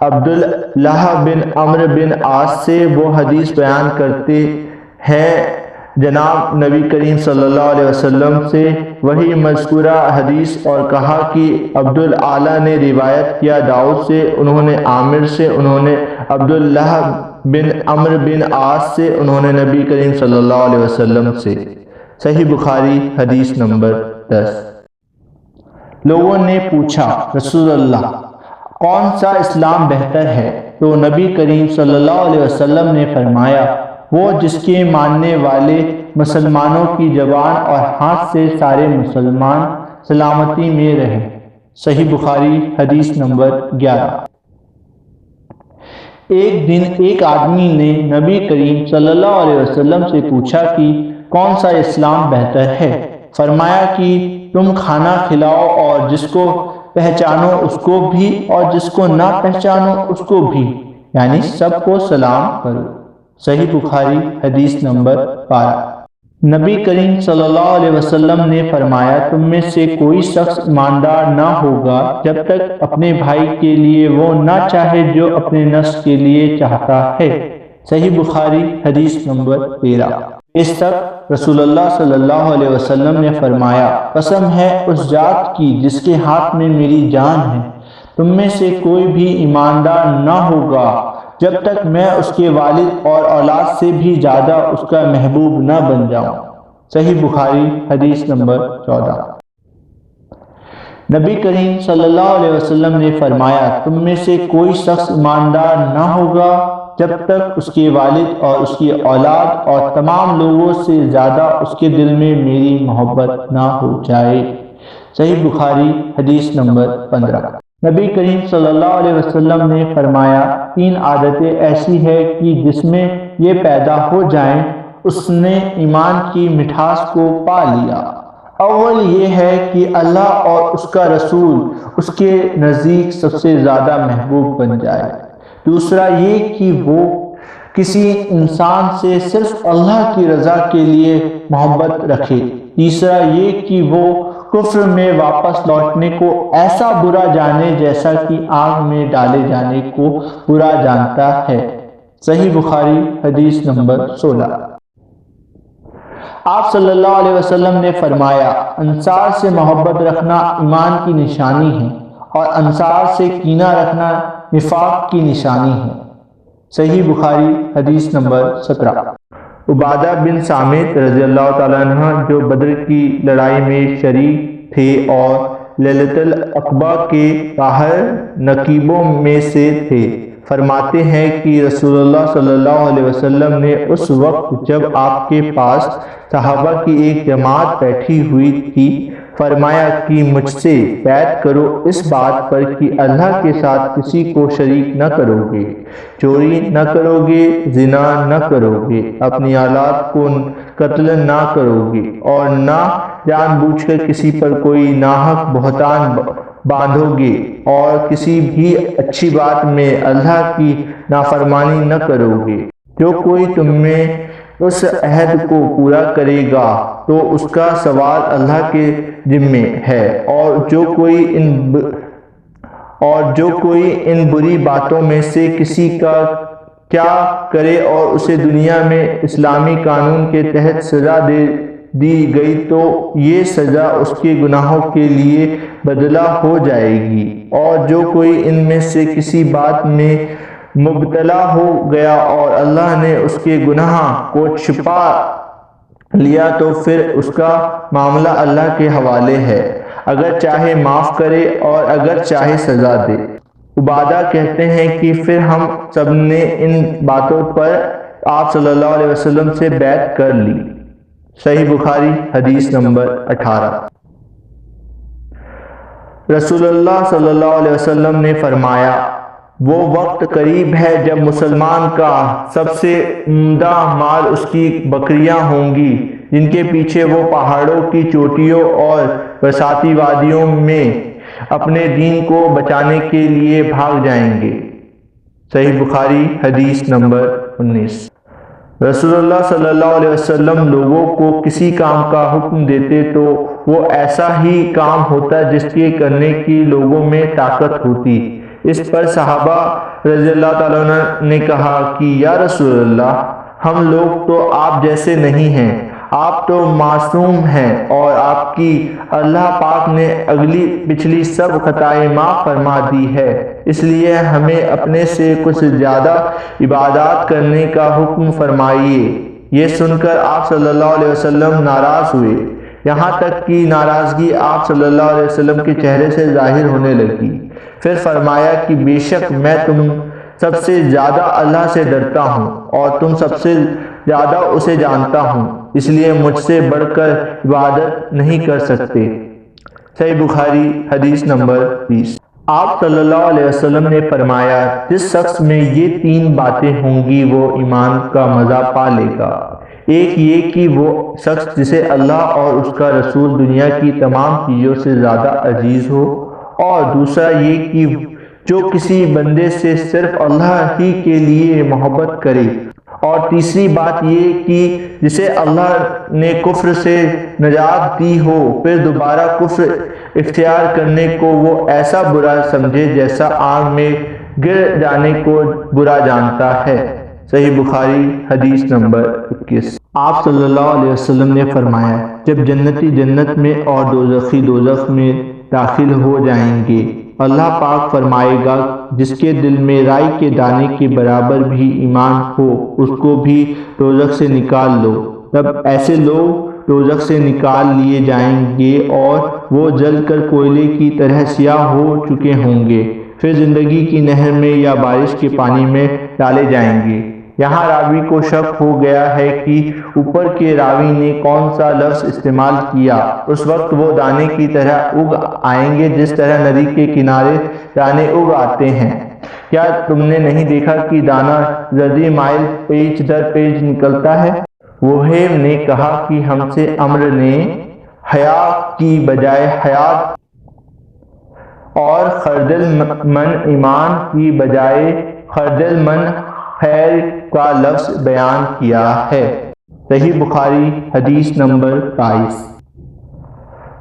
عبداللہ بن عمرو بن عاص سے، وہ حدیث بیان کرتے ہیں جناب نبی کریم صلی اللہ علیہ وسلم سے وہی مذکورہ حدیث، اور کہا کہ عبدالعالی نے روایت کیا داؤد سے، انہوں نے عامر سے، انہوں نے عبداللہ بن عمرو بن عاص سے، انہوں نے نبی کریم صلی اللہ علیہ وسلم سے۔ صحیح بخاری حدیث نمبر 10۔ لوگوں نے پوچھا، رسول اللہ کون سا اسلام بہتر ہے؟ تو نبی کریم صلی اللہ علیہ وسلم نے فرمایا، وہ جس کے ماننے والے مسلمانوں کی زبان اور ہاتھ سے سارے مسلمان سلامتی میں رہے۔ صحیح بخاری حدیث نمبر 11۔ ایک دن ایک آدمی نے نبی کریم صلی اللہ علیہ وسلم سے پوچھا کہ کون سا اسلام بہتر ہے؟ فرمایا کہ تم کھانا کھلاؤ اور جس کو پہچانو اس کو بھی اور جس کو نہ پہچانو اس کو بھی، یعنی سب کو سلام کرو۔ صحیح بخاری حدیث نمبر 12۔ نبی کریم صلی اللہ علیہ وسلم نے فرمایا، تم میں سے کوئی شخص ایماندار نہ ہوگا جب تک اپنے بھائی کے لیے وہ نہ چاہے جو اپنے نفس کے لیے چاہتا ہے۔ صحیح بخاری حدیث نمبر 13۔ اس تک رسول اللہ صلی اللہ علیہ وسلم نے فرمایا، قسم ہے اس ذات کی جس کے ہاتھ میں میری جان ہے، تم میں سے کوئی بھی ایماندار نہ ہوگا جب تک میں اس کے والد اور اولاد سے بھی زیادہ اس کا محبوب نہ بن جاؤں۔ صحیح بخاری حدیث نمبر 14۔ نبی کریم صلی اللہ علیہ وسلم نے فرمایا، تم میں سے کوئی شخص ایماندار نہ ہوگا جب تک اس کے والد اور اس کی اولاد اور تمام لوگوں سے زیادہ اس کے دل میں میری محبت نہ ہو جائے۔ صحیح بخاری حدیث نمبر 15۔ نبی کریم صلی اللہ علیہ وسلم نے فرمایا، 3 عادتیں ایسی ہے کہ جس میں یہ پیدا ہو جائیں اس نے ایمان کی مٹھاس کو پا لیا۔ اول یہ ہے کہ اللہ اور اس کا رسول اس کے نزدیک سب سے زیادہ محبوب بن جائے۔ دوسرا یہ کہ وہ کسی انسان سے صرف اللہ کی رضا کے لیے محبت رکھے۔ تیسرا یہ کہ وہ کفر میں واپس لوٹنے کو ایسا برا جانے جیسا کہ آگ میں ڈالے جانے کو برا جانتا ہے۔ صحیح بخاری حدیث نمبر 16۔ آپ صلی اللہ علیہ وسلم نے فرمایا، انصار سے محبت رکھنا ایمان کی نشانی ہے، اور انصار سے کینہ رکھنا نفاق کی نشانی ہے۔ صحیح بخاری حدیث نمبر 17۔ عبادہ بن صامت رضی اللہ تعالیٰ عنہ جو بدر کی لڑائی میں شریک تھے اور لیلۃ العقبہ کے باہر نقیبوں میں سے تھے، فرماتے ہیں کہ رسول اللہ صلی اللہ علیہ وسلم نے اس وقت جب آپ کے پاس صحابہ کی ایک جماعت بیٹھی ہوئی تھی فرمایا کہ مجھ سے بیعت کرو اس بات پر کہ اللہ کے ساتھ کسی کو شریک نہ کرو گے، چوری نہ کرو گے، زنا نہ کرو گے، اپنی اولاد کو قتل نہ کرو گے، اور نہ جان بوجھ کر کسی پر کوئی ناحق بہتان باندھو گے، اور کسی بھی اچھی بات میں اللہ کی نافرمانی نہ کرو گے۔ جو کوئی تم میں اس عہد کو پورا کرے گا تو اس کا ثواب اللہ کے ذمے ہے، اور جو کوئی ان بری باتوں میں سے کسی کا کیا کرے اور اسے دنیا میں اسلامی قانون کے تحت سزا دے دی گئی تو یہ سزا اس کے گناہوں کے لیے بدلہ ہو جائے گی، اور جو کوئی ان میں سے کسی بات میں مبتلا ہو گیا اور اللہ نے اس کے گناہ کو چھپا لیا تو پھر اس کا معاملہ اللہ کے حوالے ہے، اگر چاہے معاف کرے اور اگر چاہے سزا دے۔ عبادہ کہتے ہیں کہ پھر ہم سب نے ان باتوں پر آپ صلی اللہ علیہ وسلم سے بیعت کر لی۔ صحیح بخاری حدیث نمبر 18۔ رسول اللہ صلی اللہ علیہ وسلم نے فرمایا، وہ وقت قریب ہے جب مسلمان کا سب سے عمدہ مال اس کی بکریاں ہوں گی، جن کے پیچھے وہ پہاڑوں کی چوٹیوں اور برساتی وادیوں میں اپنے دین کو بچانے کے لیے بھاگ جائیں گے۔ صحیح بخاری حدیث نمبر 19۔ رسول اللہ صلی اللہ علیہ وسلم لوگوں کو کسی کام کا حکم دیتے تو وہ ایسا ہی کام ہوتا جس کے کرنے کی لوگوں میں طاقت ہوتی۔ اس پر صحابہ رضی اللہ تعالیٰ عنہ نے کہا کہ یا رسول اللہ، ہم لوگ تو آپ جیسے نہیں ہیں، آپ تو معصوم ہیں اور آپ کی اللہ پاک نے اگلی پچھلی سب خطائیں معاف فرما دی ہے، اس لیے ہمیں اپنے سے کچھ زیادہ عبادات کرنے کا حکم فرمائیے۔ یہ سن کر آپ صلی اللہ علیہ وسلم ناراض ہوئے، یہاں تک کہ ناراضگی آپ صلی اللہ علیہ وسلم کے چہرے سے ظاہر ہونے لگی۔ پھر فرمایا کہ بے شک میں تم سب سے زیادہ اللہ سے ڈرتا ہوں اور تم سب سے زیادہ اسے جانتا ہوں، اس لیے مجھ سے بڑھ کر عبادت نہیں کر سکتے۔ صحیح بخاری حدیث نمبر 20۔ آپ صلی اللہ علیہ وسلم نے فرمایا، جس شخص میں یہ 3 باتیں ہوں گی وہ ایمان کا مزہ پا لے گا۔ ایک یہ کہ وہ شخص جسے اللہ اور اس کا رسول دنیا کی تمام چیزوں سے زیادہ عزیز ہو، اور دوسرا یہ کہ جو کسی بندے سے صرف اللہ ہی کے لیے محبت کرے، اور تیسری بات یہ کہ جسے اللہ نے کفر سے نجات دی ہو پھر دوبارہ کفر اختیار کرنے کو وہ ایسا برا سمجھے جیسا آگ میں گر جانے کو برا جانتا ہے۔ صحیح بخاری حدیث نمبر 21۔ آپ صلی اللہ علیہ وسلم نے فرمایا، جب جنتی جنت میں اور دوزخی دوزخ میں داخل ہو جائیں گے، اللہ پاک فرمائے گا جس کے دل میں رائی کے دانے کے برابر بھی ایمان ہو اس کو بھی دوزخ سے نکال لو۔ تب ایسے لوگ دوزخ سے نکال لیے جائیں گے اور وہ جل کر کوئلے کی طرح سیاہ ہو چکے ہوں گے، پھر زندگی کی نہر میں یا بارش کے پانی میں ڈالے جائیں گے۔ یہاں راوی کو شک ہو گیا ہے کہ اوپر کے راوی نے کون سا لفظ استعمال کیا۔ اس وقت وہ دانے کی طرح اگ آئیں گے جس طرح ندی کے کنارے دانے اگ آتے ہیں۔ کیا تم نے نہیں دیکھا کہ دانہ زردی مائل پیچ در پیچ نکلتا ہے؟ وہیب نے کہا کہ ہم سے عمر نے حیات کی بجائے حیات اور خردل من ایمان کی بجائے خردل من خیر کا لفظ بیان کیا ہے۔ صحیح بخاری حدیث نمبر 22۔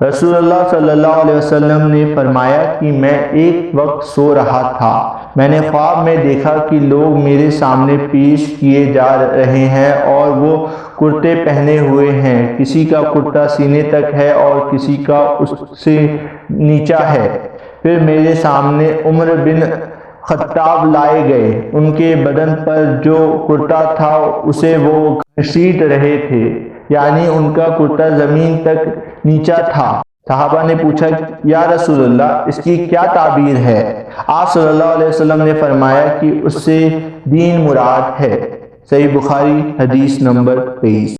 رسول اللہ صلی اللہ علیہ وسلم نے فرمایا کہ میں ایک وقت سو رہا تھا، میں نے خواب میں دیکھا کہ لوگ میرے سامنے پیش کیے جا رہے ہیں اور وہ کرتے پہنے ہوئے ہیں، کسی کا کرتا سینے تک ہے اور کسی کا اس سے نیچا ہے۔ پھر میرے سامنے عمر بن خطاب لائے گئے، ان کے بدن پر جو کرتا تھا اسے وہ گھسیٹ رہے تھے، یعنی ان کا کرتا زمین تک نیچا تھا۔ صحابہ نے پوچھا، یا رسول اللہ اس کی کیا تعبیر ہے؟ آپ صلی اللہ علیہ وسلم نے فرمایا کہ اس سے دین مراد ہے۔ صحیح بخاری حدیث نمبر 23۔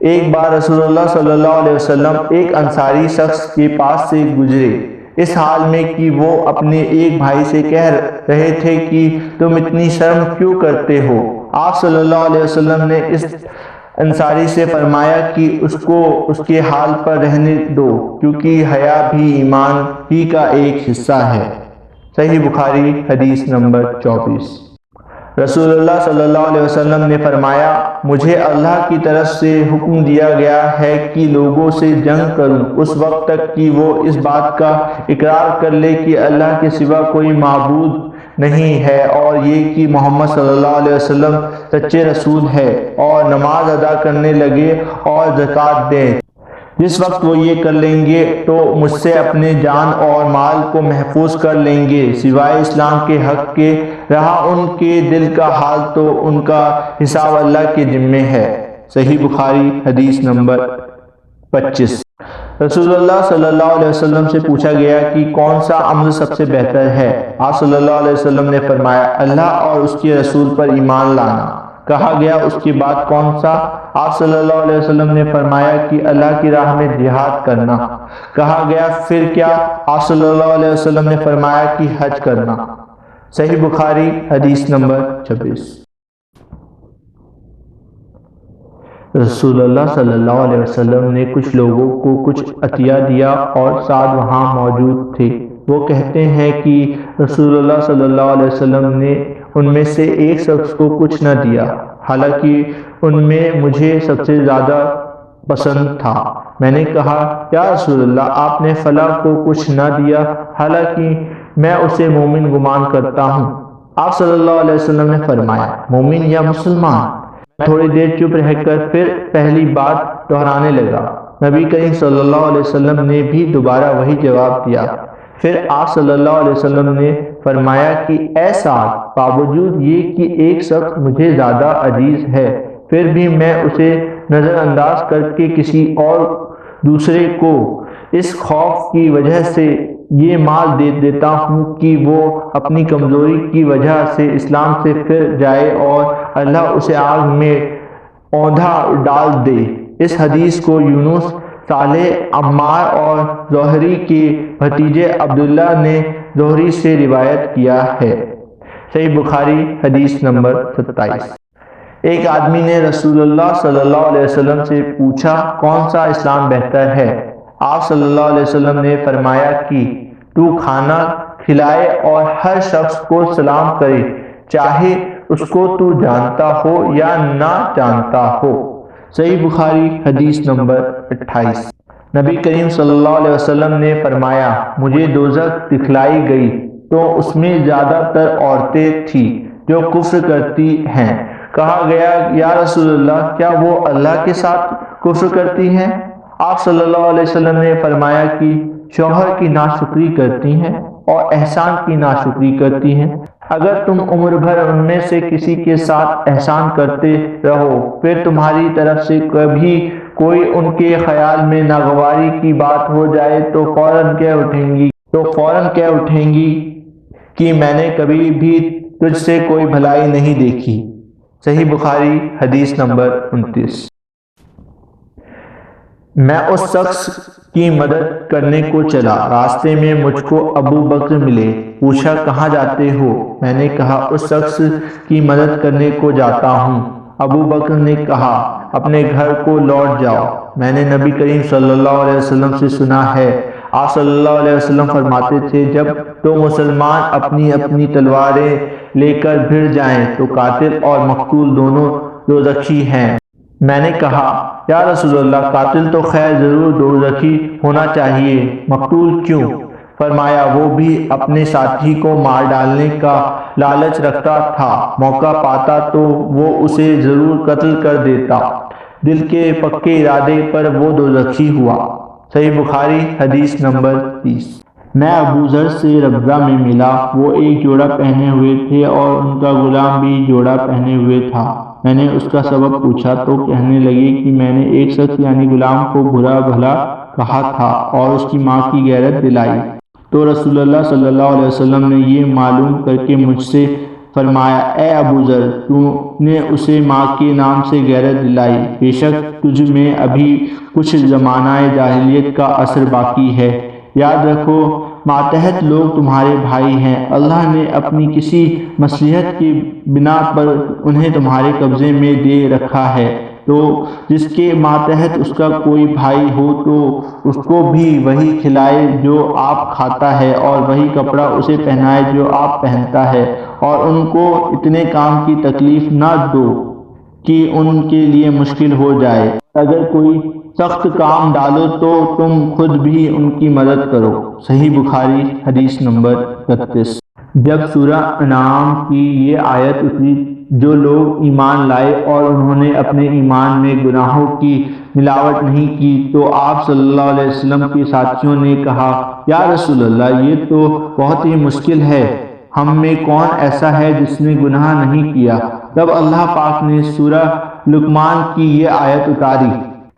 ایک بار رسول اللہ صلی اللہ علیہ وسلم ایک انصاری شخص کے پاس سے گزرے، اس حال میں کہ وہ اپنے ایک بھائی سے کہہ رہے تھے کہ تم اتنی شرم کیوں کرتے ہو؟ آپ صلی اللہ علیہ وسلم نے اس انصاری سے فرمایا کہ اس کو اس کے حال پر رہنے دو، کیونکہ حیا بھی ایمان ہی کا ایک حصہ ہے۔ صحیح بخاری حدیث نمبر 24۔ رسول اللہ صلی اللہ علیہ وسلم نے فرمایا، مجھے اللہ کی طرف سے حکم دیا گیا ہے کہ لوگوں سے جنگ کروں اس وقت تک کہ وہ اس بات کا اقرار کر لے کہ اللہ کے سوا کوئی معبود نہیں ہے، اور یہ کہ محمد صلی اللہ علیہ وسلم سچے رسول ہے، اور نماز ادا کرنے لگے اور زکوٰۃ دیں۔ جس وقت وہ یہ کر لیں گے تو مجھ سے اپنے جان اور مال کو محفوظ کر لیں گے سوائے اسلام کے حق کے، رہا ان کے دل کا حال تو ان کا حساب اللہ کے ذمے ہے۔ صحیح بخاری حدیث نمبر 25۔ رسول اللہ صلی اللہ علیہ وسلم سے پوچھا گیا کہ کون سا عمل سب سے بہتر ہے؟ آپ صلی اللہ علیہ وسلم نے فرمایا، اللہ اور اس کے رسول پر ایمان لانا۔ کہا گیا اس کے بعد کون سا؟ آپ صلی اللہ علیہ وسلم نے فرمایا کہ اللہ کی راہ میں جہاد کرنا۔ کہا گیا پھر کیا؟ آپ صلی اللہ علیہ وسلم نے فرمایا کہ حج کرنا۔ صحیح بخاری حدیث نمبر 26۔ رسول اللہ صلی اللہ علیہ وسلم نے کچھ لوگوں کو کچھ عطیہ دیا اور سعد وہاں موجود تھے۔ وہ کہتے ہیں کہ رسول اللہ صلی اللہ علیہ وسلم نے ان میں سے ایک شخص کو کچھ نہ دیا، حالانکہ ان میں مجھے سب سے زیادہ پسند تھا۔ میں نے کہا، یا رسول اللہ، آپ نے فلاں کو کچھ نہ دیا، حالانکہ میں اسے مومن گمان کرتا ہوں۔ آپ صلی اللہ علیہ وسلم نے فرمایا، مومن یا مسلمان؟ میں تھوڑی دیر چپ رہ کر پھر پہلی بات دہرانے لگا۔ نبی کریم صلی اللہ علیہ وسلم نے بھی دوبارہ وہی جواب دیا۔ پھر آپ صلی اللہ علیہ وسلم نے فرمایا کہ اے سعد، باوجود یہ کہ ایک شخص مجھے زیادہ عزیز ہے، پھر بھی میں اسے نظر انداز کر کے کسی اور دوسرے کو اس خوف کی وجہ سے یہ مال دے دیتا ہوں کہ وہ اپنی کمزوری کی وجہ سے اسلام سے پھر جائے اور اللہ اسے آگ میں اوندھا ڈال دے۔ اس حدیث کو یونس، صالح، عمار اور زہری کے بھتیجے عبداللہ نے زہری سے روایت کیا ہے۔ صحیح بخاری حدیث نمبر 27۔ ایک آدمی نے رسول اللہ صلی اللہ علیہ وسلم سے پوچھا، کون سا اسلام بہتر ہے؟ آپ صلی اللہ علیہ وسلم نے فرمایا کہ تو کھانا کھلائے اور ہر شخص کو سلام کرے، چاہے اس کو تو جانتا ہو یا نہ جانتا ہو۔ صحیح بخاری حدیث نمبر 28۔ نبی کریم صلی اللہ علیہ وسلم نے فرمایا، مجھے دوزخ دکھلائی گئی تو اس میں زیادہ تر عورتیں تھیں جو کفر کرتی ہیں۔ کہا گیا، یا رسول اللہ، کیا وہ اللہ کے ساتھ کفر کرتی ہیں؟ آپ صلی اللہ علیہ وسلم نے فرمایا کہ شوہر کی ناشکری کرتی ہیں اور احسان کی ناشکری کرتی ہیں۔ اگر تم عمر بھر ان میں سے کسی کے ساتھ احسان کرتے رہو، پھر تمہاری طرف سے کبھی کوئی ان کے خیال میں ناگواری کی بات ہو جائے تو فوراً کہہ اٹھیں گی کہ میں نے کبھی بھی تجھ سے کوئی بھلائی نہیں دیکھی۔ صحیح بخاری حدیث نمبر 29۔ میں اس شخص کی مدد کرنے کو چلا، راستے میں مجھ کو ابو بکر ملے۔ پوچھا، کہاں جاتے ہو؟ میں نے کہا، اس شخص کی مدد کرنے کو جاتا ہوں۔ ابو بکر نے کہا، اپنے گھر کو لوٹ جاؤ، میں نے نبی کریم صلی اللہ علیہ وسلم سے سنا ہے۔ آپ صلی اللہ علیہ وسلم فرماتے تھے، جب دو مسلمان اپنی اپنی تلواریں لے کر بھڑ جائیں تو قاتل اور مقتول دونوں دوزخی ہیں۔ میں نے کہا، یا رسول اللہ، قاتل تو خیر ضرور دوزخی ہونا چاہیے، مقتول کیوں؟ فرمایا، وہ بھی اپنے ساتھی کو مار ڈالنے کا لالچ رکھتا تھا، موقع پاتا تو وہ اسے ضرور قتل کر دیتا، دل کے پکے ارادے پر وہ دوزخی ہوا۔ صحیح بخاری حدیث نمبر 30۔ میں ابو ذر سے ربضہ میں ملا، وہ ایک جوڑا پہنے ہوئے تھے اور ان کا غلام بھی جوڑا پہنے ہوئے تھا۔ میں نے اس کا سبب پوچھا تو کہنے لگے کہ میں نے ایک شخص یعنی غلام کو برا بھلا کہا تھا اور اس کی ماں کی غیرت دلائی، تو رسول اللہ صلی اللہ علیہ وسلم نے یہ معلوم کر کے مجھ سے فرمایا اے ابو ذر تو نے اسے ماں کے نام سے غیرت دلائی، بے شک تجھ میں ابھی کچھ زمانہ جاہلیت کا اثر باقی ہے، یاد رکھو ماتحت لوگ تمہارے بھائی ہیں، اللہ نے اپنی کسی مصلحت کی بنا پر انہیں تمہارے قبضے میں دے رکھا ہے، تو جس کے ماتحت اس کا کوئی بھائی ہو تو اس کو بھی وہی کھلائے جو آپ کھاتا ہے اور وہی کپڑا اسے پہنائے جو آپ پہنتا ہے، اور ان کو اتنے کام کی تکلیف نہ دو کہ ان کے لیے مشکل ہو جائے، اگر کوئی سخت کام ڈالو تو تم خود بھی ان کی مدد کرو۔ صحیح بخاری حدیث نمبر 31۔ جب سورہ انعام کی یہ آیت اتری، جو لوگ ایمان لائے اور انہوں نے اپنے ایمان میں گناہوں کی ملاوٹ نہیں کی، تو آپ صلی اللہ علیہ وسلم کے ساتھیوں نے کہا یا رسول اللہ یہ تو بہت ہی مشکل ہے، ہم میں کون ایسا ہے جس نے گناہ نہیں کیا؟ تب اللہ پاک نے سورہ لقمان کی یہ آیت اتاری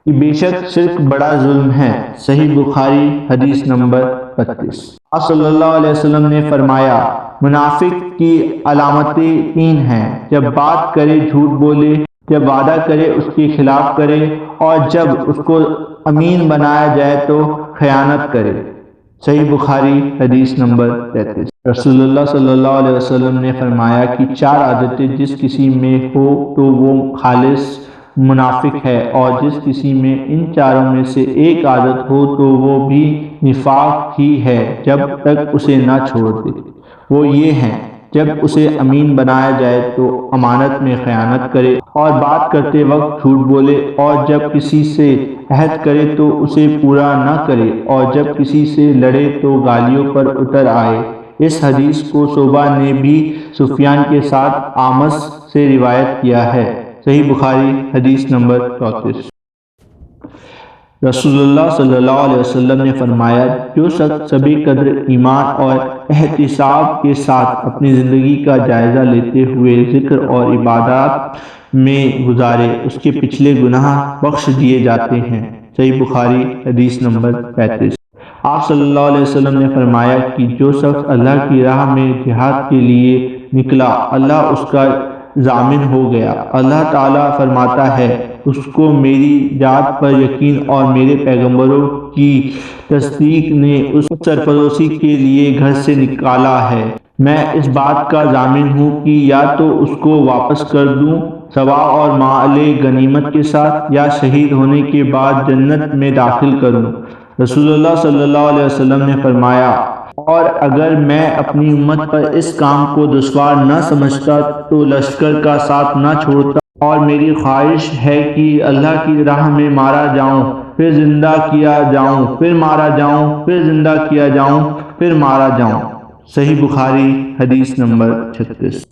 کہ بے شک شرک بڑا ظلم ہے۔ صحیح بخاری حدیث نمبر 32۔ آپ صلی اللہ علیہ وسلم نے فرمایا منافق کی علامتیں 3 ہیں، جب بات کرے جھوٹ بولے، جب وعدہ کرے اس کے خلاف کرے، اور جب اس کو امین بنایا جائے تو خیانت کرے۔ صحیح بخاری حدیث نمبر 33۔ رسول اللہ صلی اللہ علیہ وسلم نے فرمایا کہ 4 عادتیں جس کسی میں ہو تو وہ خالص منافق ہے، اور جس کسی میں ان 4 میں سے ایک عادت ہو تو وہ بھی نفاق ہی ہے جب تک اسے نہ چھوڑ دے۔ وہ یہ ہیں، جب اسے امین بنایا جائے تو امانت میں خیانت کرے اور بات کرتے وقت جھوٹ بولے، اور جب کسی سے عہد کرے تو اسے پورا نہ کرے، اور جب کسی سے لڑے تو گالیوں پر اتر آئے۔ اس حدیث کو شعبہ نے بھی سفیان کے ساتھ اعمش سے روایت کیا ہے۔ صحیح بخاری حدیث نمبر 34۔ رسول اللہ صلی اللہ علیہ وسلم نے فرمایا جو شخص سبھی قدر ایمان اور احتساب کے ساتھ اپنی زندگی کا جائزہ لیتے ہوئے ذکر اور عبادات میں گزارے، اس کے پچھلے گناہ بخش دیے جاتے ہیں۔ صحیح بخاری حدیث نمبر 35۔ آپ صلی اللہ علیہ وسلم نے فرمایا کہ جو شخص اللہ کی راہ میں جہاد کے لیے نکلا، اللہ اس کا ضامن ہو گیا۔ اللہ تعالیٰ فرماتا ہے اس کو میری ذات پر یقین اور میرے پیغمبروں کی تصدیق نے اس سرفروشی کے لیے گھر سے نکالا ہے، میں اس بات کا ضامن ہوں کہ یا تو اس کو واپس کر دوں ثواب اور مال غنیمت کے ساتھ، یا شہید ہونے کے بعد جنت میں داخل کروں۔ رسول اللہ صلی اللہ علیہ وسلم نے فرمایا اور اگر میں اپنی امت پر اس کام کو دشوار نہ سمجھتا تو لشکر کا ساتھ نہ چھوڑتا، اور میری خواہش ہے کہ اللہ کی راہ میں مارا جاؤں، پھر زندہ کیا جاؤں، پھر مارا جاؤں، پھر زندہ کیا جاؤں، پھر مارا جاؤں۔ صحیح بخاری حدیث نمبر 36۔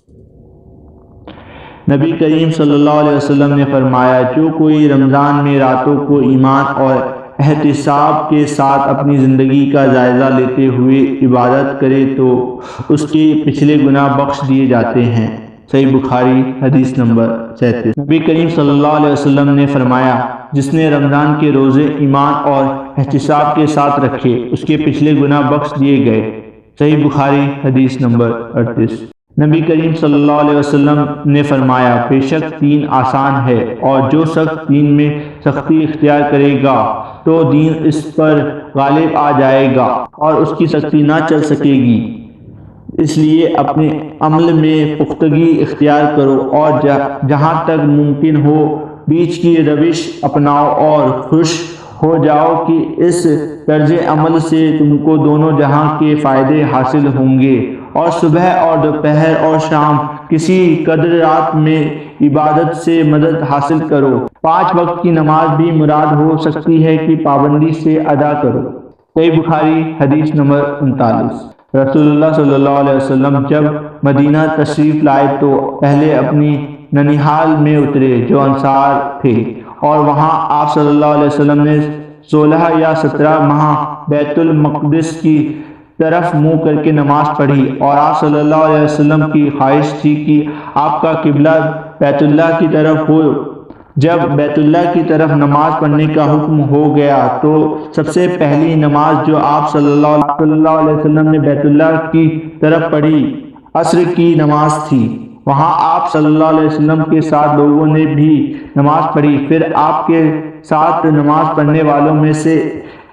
نبی کریم صلی اللہ علیہ وسلم نے فرمایا جو کوئی رمضان میں راتوں کو ایمان اور احتساب کے ساتھ اپنی زندگی کا جائزہ لیتے ہوئے عبادت کرے تو اس کے پچھلے گناہ بخش دیے جاتے ہیں۔ صحیح بخاری حدیث نمبر 37۔ نبی کریم صلی اللہ علیہ وسلم نے فرمایا جس نے رمضان کے روزے ایمان اور احتساب کے ساتھ رکھے اس کے پچھلے گناہ بخش دیے گئے۔ صحیح بخاری حدیث نمبر 38۔ نبی کریم صلی اللہ علیہ وسلم نے فرمایا بے شک 3 آسان ہے، اور جو شخص 3 میں سختی اختیار کرے گا تو دین اس پر غالب آ جائے گا اور اس کی سختی نہ چل سکے گی، اس لیے اپنے عمل میں پختگی اختیار کرو اور جہاں تک ممکن ہو بیچ کی روش اپناؤ اور خوش ہو جاؤ کہ اس طرز عمل سے تم کو دونوں جہاں کے فائدے حاصل ہوں گے، اور صبح اور دوپہر اور شام کسی قدر رات میں عبادت سے مدد حاصل کرو۔ 5 وقت کی نماز بھی مراد ہو سکتی ہے کہ پابندی سے ادا کرو۔ صحیح بخاری حدیث نمبر 39۔ رسول اللہ صلی اللہ علیہ وسلم جب مدینہ تشریف لائے تو پہلے اپنی ننیحال میں اترے جو انصار تھے، اور وہاں آپ صلی اللہ علیہ وسلم نے 16 یا 17 ماہ بیت المقدس کی طرف منہ کر کے نماز پڑھی، اور آپ صلی اللہ علیہ وسلم کی خواہش تھی کہ آپ کا قبلہ بیت اللہ کی طرف ہو۔ جب بیت اللہ کی طرف نماز پڑھنے کا حکم ہو گیا تو سب سے پہلی نماز جو آپ صلی اللہ علیہ وسلم نے بیت اللہ کی طرف پڑھی، عصر کی نماز تھی۔ وہاں آپ صلی اللہ علیہ وسلم کے ساتھ لوگوں نے بھی نماز پڑھی۔ پھر آپ کے ساتھ نماز پڑھنے والوں میں سے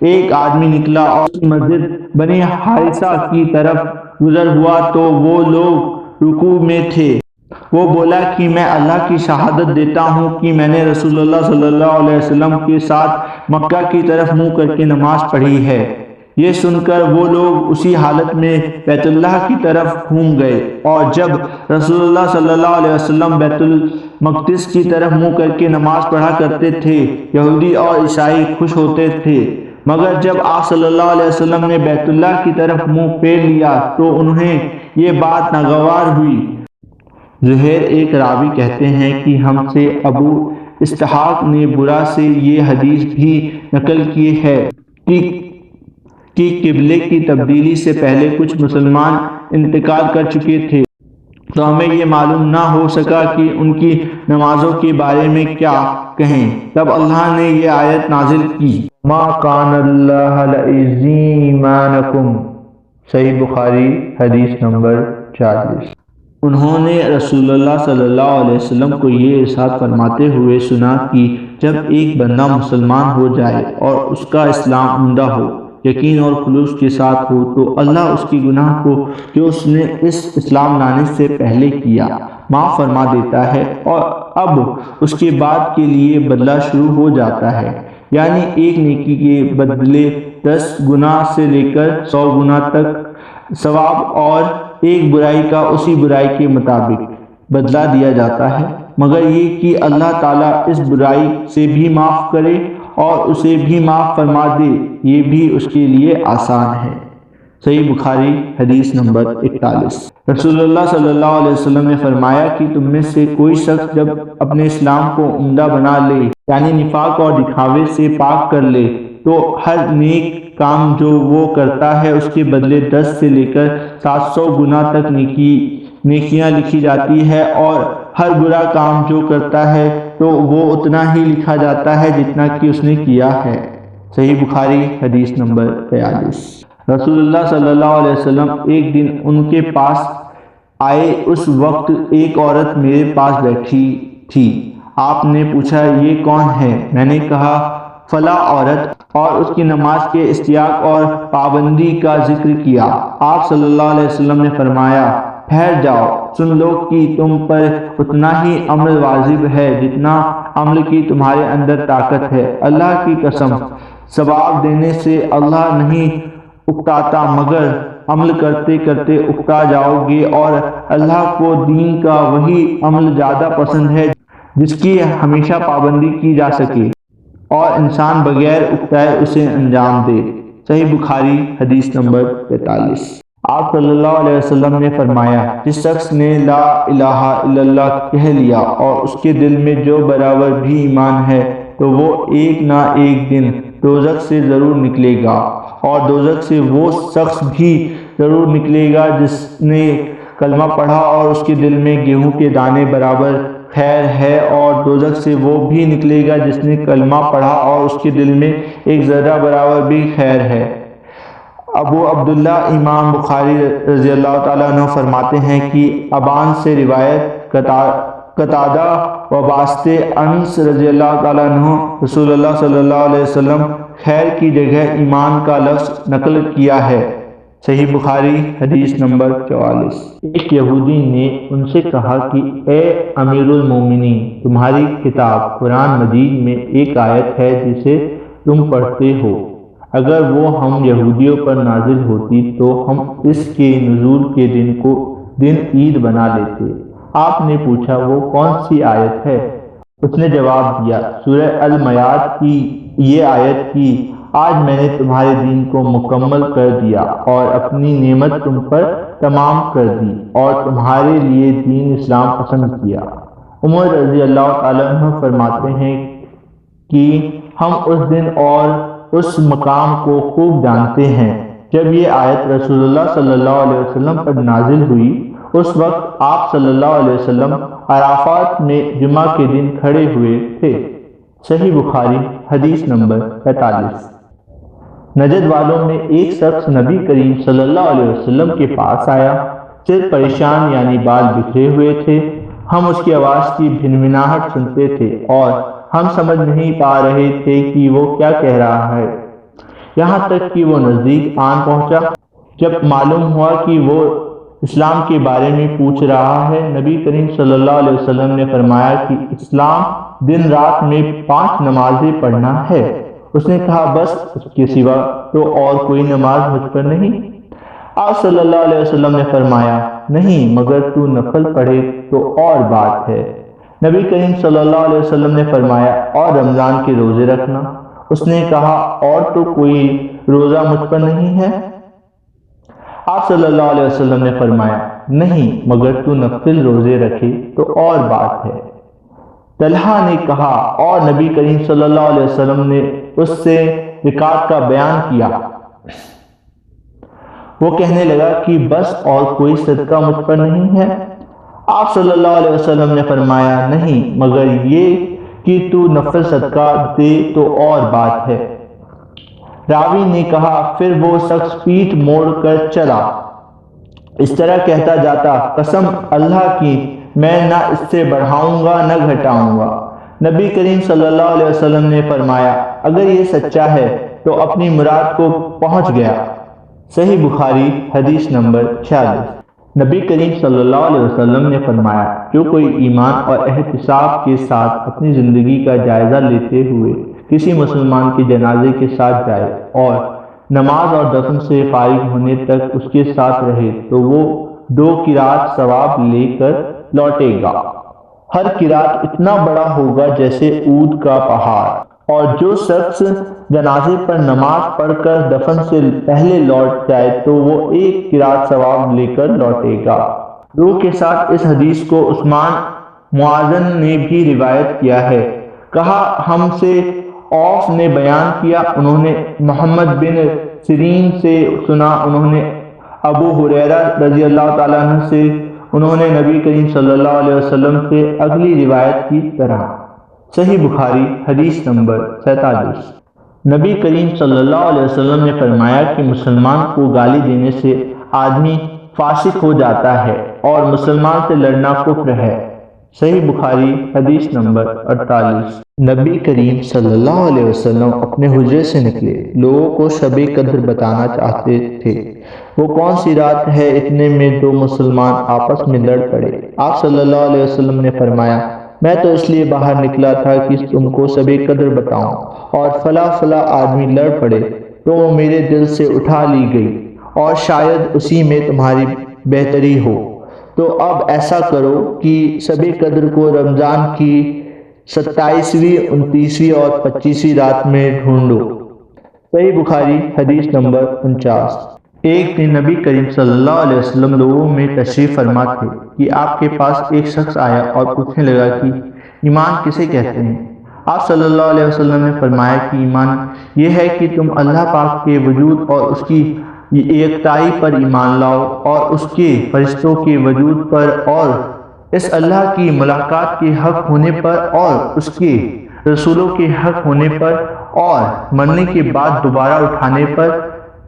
ایک آدمی نکلا اور مسجد بنی حارثہ کی طرف گزر ہوا تو وہ لوگ رکوع میں تھے۔ وہ بولا کہ میں اللہ کی شہادت دیتا ہوں کہ میں نے رسول اللہ صلی اللہ علیہ وسلم کے ساتھ مکہ کی طرف منہ کر کے نماز پڑھی ہے۔ یہ سن کر وہ لوگ اسی حالت میں بیت اللہ کی طرف گھوم گئے، اور جب رسول اللہ صلی اللہ علیہ وسلم بیت المقدس کی طرف منہ کر کے نماز پڑھا کرتے تھے، یہودی اور عیسائی خوش ہوتے تھے، مگر جب آپ صلی اللہ علیہ وسلم نے بیت اللہ کی طرف منہ پھیر لیا تو انہیں یہ بات ناگوار ہوئی۔ زہیر ایک راوی کہتے ہیں کہ ہم سے ابو اسحاق نے برا سے یہ حدیث بھی نقل کی ہے کہ قبلے کی تبدیلی سے پہلے کچھ مسلمان انتقال کر چکے تھے، تو ہمیں یہ معلوم نہ ہو سکا کہ ان کی نمازوں کے بارے میں کیا کہیں۔ تب اللہ نے یہ آیت نازل کی، ما کان اللہ لیضیع ایمانکم، صحیح بخاری حدیث نمبر 40۔ انہوں نے رسول اللہ صلی اللہ علیہ وسلم کو یہ ارشاد فرماتے ہوئے سنا کہ جب ایک بندہ مسلمان ہو جائے اور اس کا اسلام عمدہ ہو، یقین اور خلوص کے ساتھ ہو، تو اللہ اس کی گناہ کو جو اس نے اس اسلام لانے سے پہلے کیا معاف فرما دیتا ہے، اور اب اس کے بعد کے لیے بدلہ شروع ہو جاتا ہے، یعنی ایک نیکی کے بدلے 10 گنا سے لے کر 100 گنا تک ثواب، اور ایک برائی کا اسی برائی کے مطابق بدلہ دیا جاتا ہے، مگر یہ کہ اللہ تعالیٰ اس برائی سے بھی معاف کرے اور اسے بھی معاف فرما دے، یہ بھی اس کے لیے آسان ہے۔ صحیح بخاری حدیث نمبر 41۔ رسول اللہ صلی اللہ علیہ وسلم نے فرمایا کہ تم میں سے کوئی شخص جب اپنے اسلام کو عمدہ بنا لے، یعنی نفاق اور دکھاوے سے پاک کر لے، تو ہر نیک کام جو وہ کرتا ہے اس کے بدلے 10 سے لے کر 700 گنا تک نیکیاں لکھی جاتی ہے، اور ہر برا کام جو کرتا ہے تو وہ اتنا ہی لکھا جاتا ہے جتنا کہ اس نے کیا ہے۔ صحیح بخاری حدیث نمبر 43۔ رسول اللہ صلی اللہ علیہ وسلم ایک دن ان کے پاس آئے، اس وقت ایک عورت میرے پاس بیٹھی تھی۔ آپ نے پوچھا یہ کون ہے؟ میں نے کہا فلاں عورت، اور اس کی نماز کے اشتیاق اور پابندی کا ذکر کیا۔ آپ صلی اللہ علیہ وسلم نے فرمایا ٹھہر جاؤ، سن لو کہ تم پر اتنا ہی عمل واجب ہے جتنا عمل کی تمہارے اندر طاقت ہے۔ اللہ کی قسم، ثواب دینے سے اللہ نہیں اکتاتا، مگر عمل کرتے کرتے اکتا جاؤ گے، اور اللہ کو دین کا وہی عمل زیادہ پسند ہے جس کی ہمیشہ پابندی کی جا سکے اور انسان بغیر اکتائے اسے انجام دے۔ صحیح بخاری حدیث نمبر 43۔ آپ صلی اللہ علیہ وسلم نے فرمایا جس شخص نے لا الہ الا اللہ کہہ لیا اور اس کے دل میں جو برابر بھی ایمان ہے، تو وہ ایک نہ ایک دن دوزخ سے ضرور نکلے گا، اور دوزخ سے وہ شخص بھی ضرور نکلے گا جس نے کلمہ پڑھا اور اس کے دل میں گیہوں کے دانے برابر خیر ہے، اور دوزخ سے وہ بھی نکلے گا جس نے کلمہ پڑھا اور اس کے دل میں ایک ذرہ برابر بھی خیر ہے۔ ابو عبداللہ امام بخاری رضی اللہ تعالیٰ عنہ فرماتے ہیں کہ ابان سے روایت قتادہ وابستہ انس رضی اللہ تعالیٰ عنہ رسول اللہ صلی اللہ علیہ وسلم خیر کی جگہ ایمان کا لفظ نقل کیا ہے۔ صحیح بخاری حدیث نمبر 44۔ ایک یہودی نے ان سے کہا کہ اے امیر المومنین، تمہاری کتاب قرآن مجید میں ایک آیت ہے جسے تم پڑھتے ہو، اگر وہ ہم یہودیوں پر نازل ہوتی تو ہم اس کے نزول کے دن کو دن عید بنا لیتے۔ آپ نے پوچھا وہ کون سی آیت ہے؟ اس نے جواب دیا سورہ المیاد کی یہ آیت کہ آج میں نے تمہارے دین کو مکمل کر دیا اور اپنی نعمت تم پر تمام کر دی اور تمہارے لیے دین اسلام پسند کیا۔ عمر رضی اللہ تعالیٰ عنہ فرماتے ہیں کہ ہم اس دن اور اس مقام کو خوب جانتے ہیں جب یہ آیت رسول اللہ صلی اللہ علیہ وسلم پر نازل ہوئی۔ اس وقت آپ صلی اللہ علیہ وسلم عرفات میں جمعہ کے دن کھڑے ہوئے تھے۔ صحیح بخاری حدیث نمبر 45۔ نجد والوں میں ایک شخص نبی کریم صلی اللہ علیہ وسلم کے پاس آیا۔ صرف پریشان یعنی بال بکھرے ہوئے تھے۔ ہم اس کی آواز کی بھنبھناہٹ سنتے تھے اور ہم سمجھ نہیں پا رہے تھے کہ وہ کیا کہہ رہا ہے، یہاں تک کہ وہ نزدیک آن پہنچا۔ جب معلوم ہوا کہ وہ اسلام کے بارے میں پوچھ رہا ہے، نبی کریم صلی اللہ علیہ وسلم نے فرمایا کہ اسلام دن رات میں 5 نمازیں پڑھنا ہے۔ اس نے کہا بس اس کے سوا تو اور کوئی نماز مجھ پر نہیں؟ آپ صلی اللہ علیہ وسلم نے فرمایا نہیں، مگر تو نفل پڑھے تو اور بات ہے۔ نبی کریم صلی اللہ علیہ وسلم نے فرمایا اور رمضان کے روزے رکھنا؟ اس نے کہا اور تو کوئی روزہ مجھ پر نہیں ہے؟ آپ صلی اللہ علیہ وسلم نے فرمایا نہیں، مگر تو نفل روزے رکھے تو اور بات ہے۔ طلحہ نے کہا اور نبی کریم صلی اللہ علیہ وسلم نے اس سے رکعت کا بیان کیا۔ وہ کہنے لگا کہ بس اور کوئی صدقہ مجھ پر نہیں ہے؟ آپ صلی اللہ علیہ وسلم نے فرمایا نہیں، مگر یہ کہ تو نفل صدقہ دے تو اور بات ہے۔ راوی نے کہا پھر وہ شخص پیٹھ موڑ کر چلا، اس طرح کہتا جاتا قسم اللہ کی میں نہ اس سے بڑھاؤں گا نہ گھٹاؤں گا۔ نبی کریم صلی اللہ علیہ وسلم نے فرمایا اگر یہ سچا ہے تو اپنی مراد کو پہنچ گیا۔ صحیح بخاری حدیث نمبر 46۔ نبی کریم صلی اللہ علیہ وسلم نے فرمایا جو کوئی ایمان اور احتساب کے ساتھ اپنی زندگی کا جائزہ لیتے ہوئے کسی مسلمان کے جنازے کے ساتھ جائے اور نماز اور دفن سے فارغ ہونے تک اس کے ساتھ رہے تو وہ 2 قرات ثواب لے کر لوٹے گا۔ ہر قرات اتنا بڑا ہوگا جیسے اود کا پہاڑ، اور جو شخص جنازے پر نماز پڑھ کر دفن سے پہلے لوٹ جائے تو وہ 1 قرات ثواب لے کر لوٹے گا۔ روح کے ساتھ اس حدیث کو عثمان معاذن نے بھی روایت کیا ہے۔ کہا ہم سے اوف نے بیان کیا، انہوں نے محمد بن سیرین سے سنا، انہوں نے ابو ہریرہ رضی اللہ تعالیٰ عنہ سے، انہوں نے نبی کریم صلی اللہ علیہ وسلم سے اگلی روایت کی طرح۔ صحیح بخاری حدیث نمبر 47۔ نبی کریم صلی اللہ علیہ وسلم نے فرمایا کہ مسلمان کو گالی دینے سے آدمی فاسق ہو جاتا ہے اور مسلمان سے لڑنا کفر ہے۔ صحیح بخاری حدیث نمبر 48۔ نبی کریم صلی اللہ علیہ وسلم اپنے حجرے سے نکلے، لوگوں کو شب قدر بتانا چاہتے تھے۔ وہ کون سی رات ہے، اتنے میں 2 مسلمان آپس میں لڑ پڑے۔ آپ صلی اللہ علیہ وسلم نے فرمایا میں تو اس لیے باہر نکلا تھا کہ تم کو شب قدر بتاؤں، اور فلاں فلاں آدمی لڑ پڑے تو وہ میرے دل سے اٹھا لی گئی، اور شاید اسی میں تمہاری بہتری ہو۔ تو اب ایسا کرو کہ شب قدر کو رمضان کی 27ویں، 29ویں اور 25ویں رات میں ڈھونڈو۔ صحیح بخاری حدیث نمبر 49۔ ایک دن نبی کریم صلی اللہ علیہ وسلم لوگوں میں تشریف فرما تھے کہ آپ کے پاس ایک شخص آیا اور پوچھنے لگا کہ ایمان کسے کہتے ہیں؟ آپ صلی اللہ علیہ وسلم نے فرمایا کہ ایمان یہ ہے کہ تم اللہ پاک کے وجود اور اس کی یکتائی پر ایمان لاؤ، اور اس کے فرشتوں کے وجود پر، اور اس اللہ کی ملاقات کے حق ہونے پر، اور اس کے رسولوں کے حق ہونے پر، اور مرنے کے بعد دوبارہ اٹھانے پر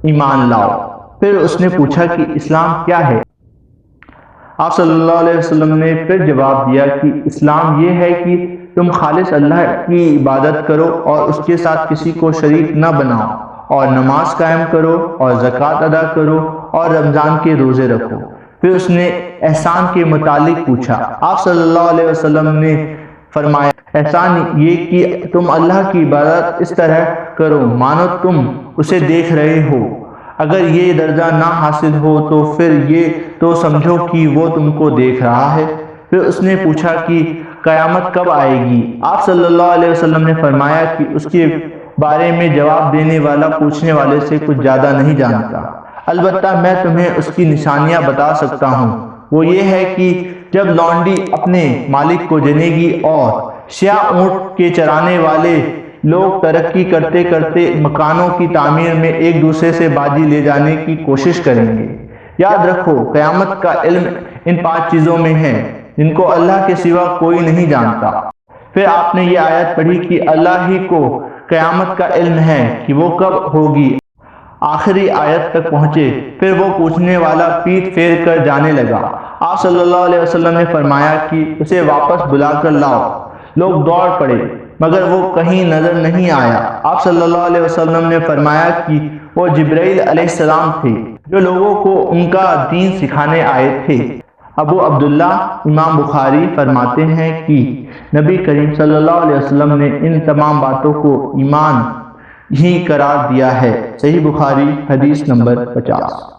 ایمان لاؤ۔ پھر اس نے پوچھا کہ اسلام کیا ہے؟ آپ صلی اللہ علیہ وسلم نے پھر جواب دیا کہ اسلام یہ ہے کہ تم خالص اللہ کی عبادت کرو اور اس کے ساتھ کسی کو شریک نہ بناؤ، اور نماز قائم کرو اور زکوٰۃ ادا کرو اور رمضان کے روزے رکھو۔ پھر اس نے احسان کے متعلق پوچھا۔ آپ صلی اللہ علیہ وسلم نے فرمایا احسان یہ کہ تم اللہ کی عبادت اس طرح کرو مانو تم اسے دیکھ رہے ہو، اگر یہ درجہ نہ حاصل ہو تو پھر یہ تو سمجھو کہ وہ تم کو دیکھ رہا ہے۔ پھر اس نے پوچھا کہ قیامت کب آئے گی؟ آپ صلی اللہ علیہ وسلم نے فرمایا کہ اس کے بارے میں جواب دینے والا پوچھنے والے سے کچھ زیادہ نہیں جانتا، البتہ میں تمہیں اس کی نشانیاں بتا سکتا ہوں۔ وہ یہ ہے کہ جب لونڈی اپنے مالک کو جنے گی اور سیاہ اونٹ کے چرانے والے لوگ ترقی کرتے کرتے مکانوں کی تعمیر میں ایک دوسرے سے بازی لے جانے کی کوشش کریں گے۔ یاد رکھو قیامت کا علم ان 5 چیزوں میں ہے جن کو اللہ کے سوا کوئی نہیں جانتا۔ پھر آپ نے یہ آیت پڑھی کہ اللہ ہی کو قیامت کا علم ہے کہ وہ کب ہوگی۔ آخری آیت تک پہنچے، پھر وہ پوچھنے والا پیٹھ پھیر کر جانے لگا۔ آپ صلی اللہ علیہ وسلم نے فرمایا کہ اسے واپس بلا کر لاؤ۔ لوگ دوڑ پڑے مگر وہ کہیں نظر نہیں آیا۔ آپ صلی اللہ علیہ وسلم نے فرمایا کہ وہ جبرائیل علیہ السلام تھے جو لوگوں کو ان کا دین سکھانے آئے تھے۔ ابو عبداللہ امام بخاری فرماتے ہیں کہ نبی کریم صلی اللہ علیہ وسلم نے ان تمام باتوں کو ایمان ہی قرار دیا ہے۔ صحیح بخاری حدیث نمبر 50۔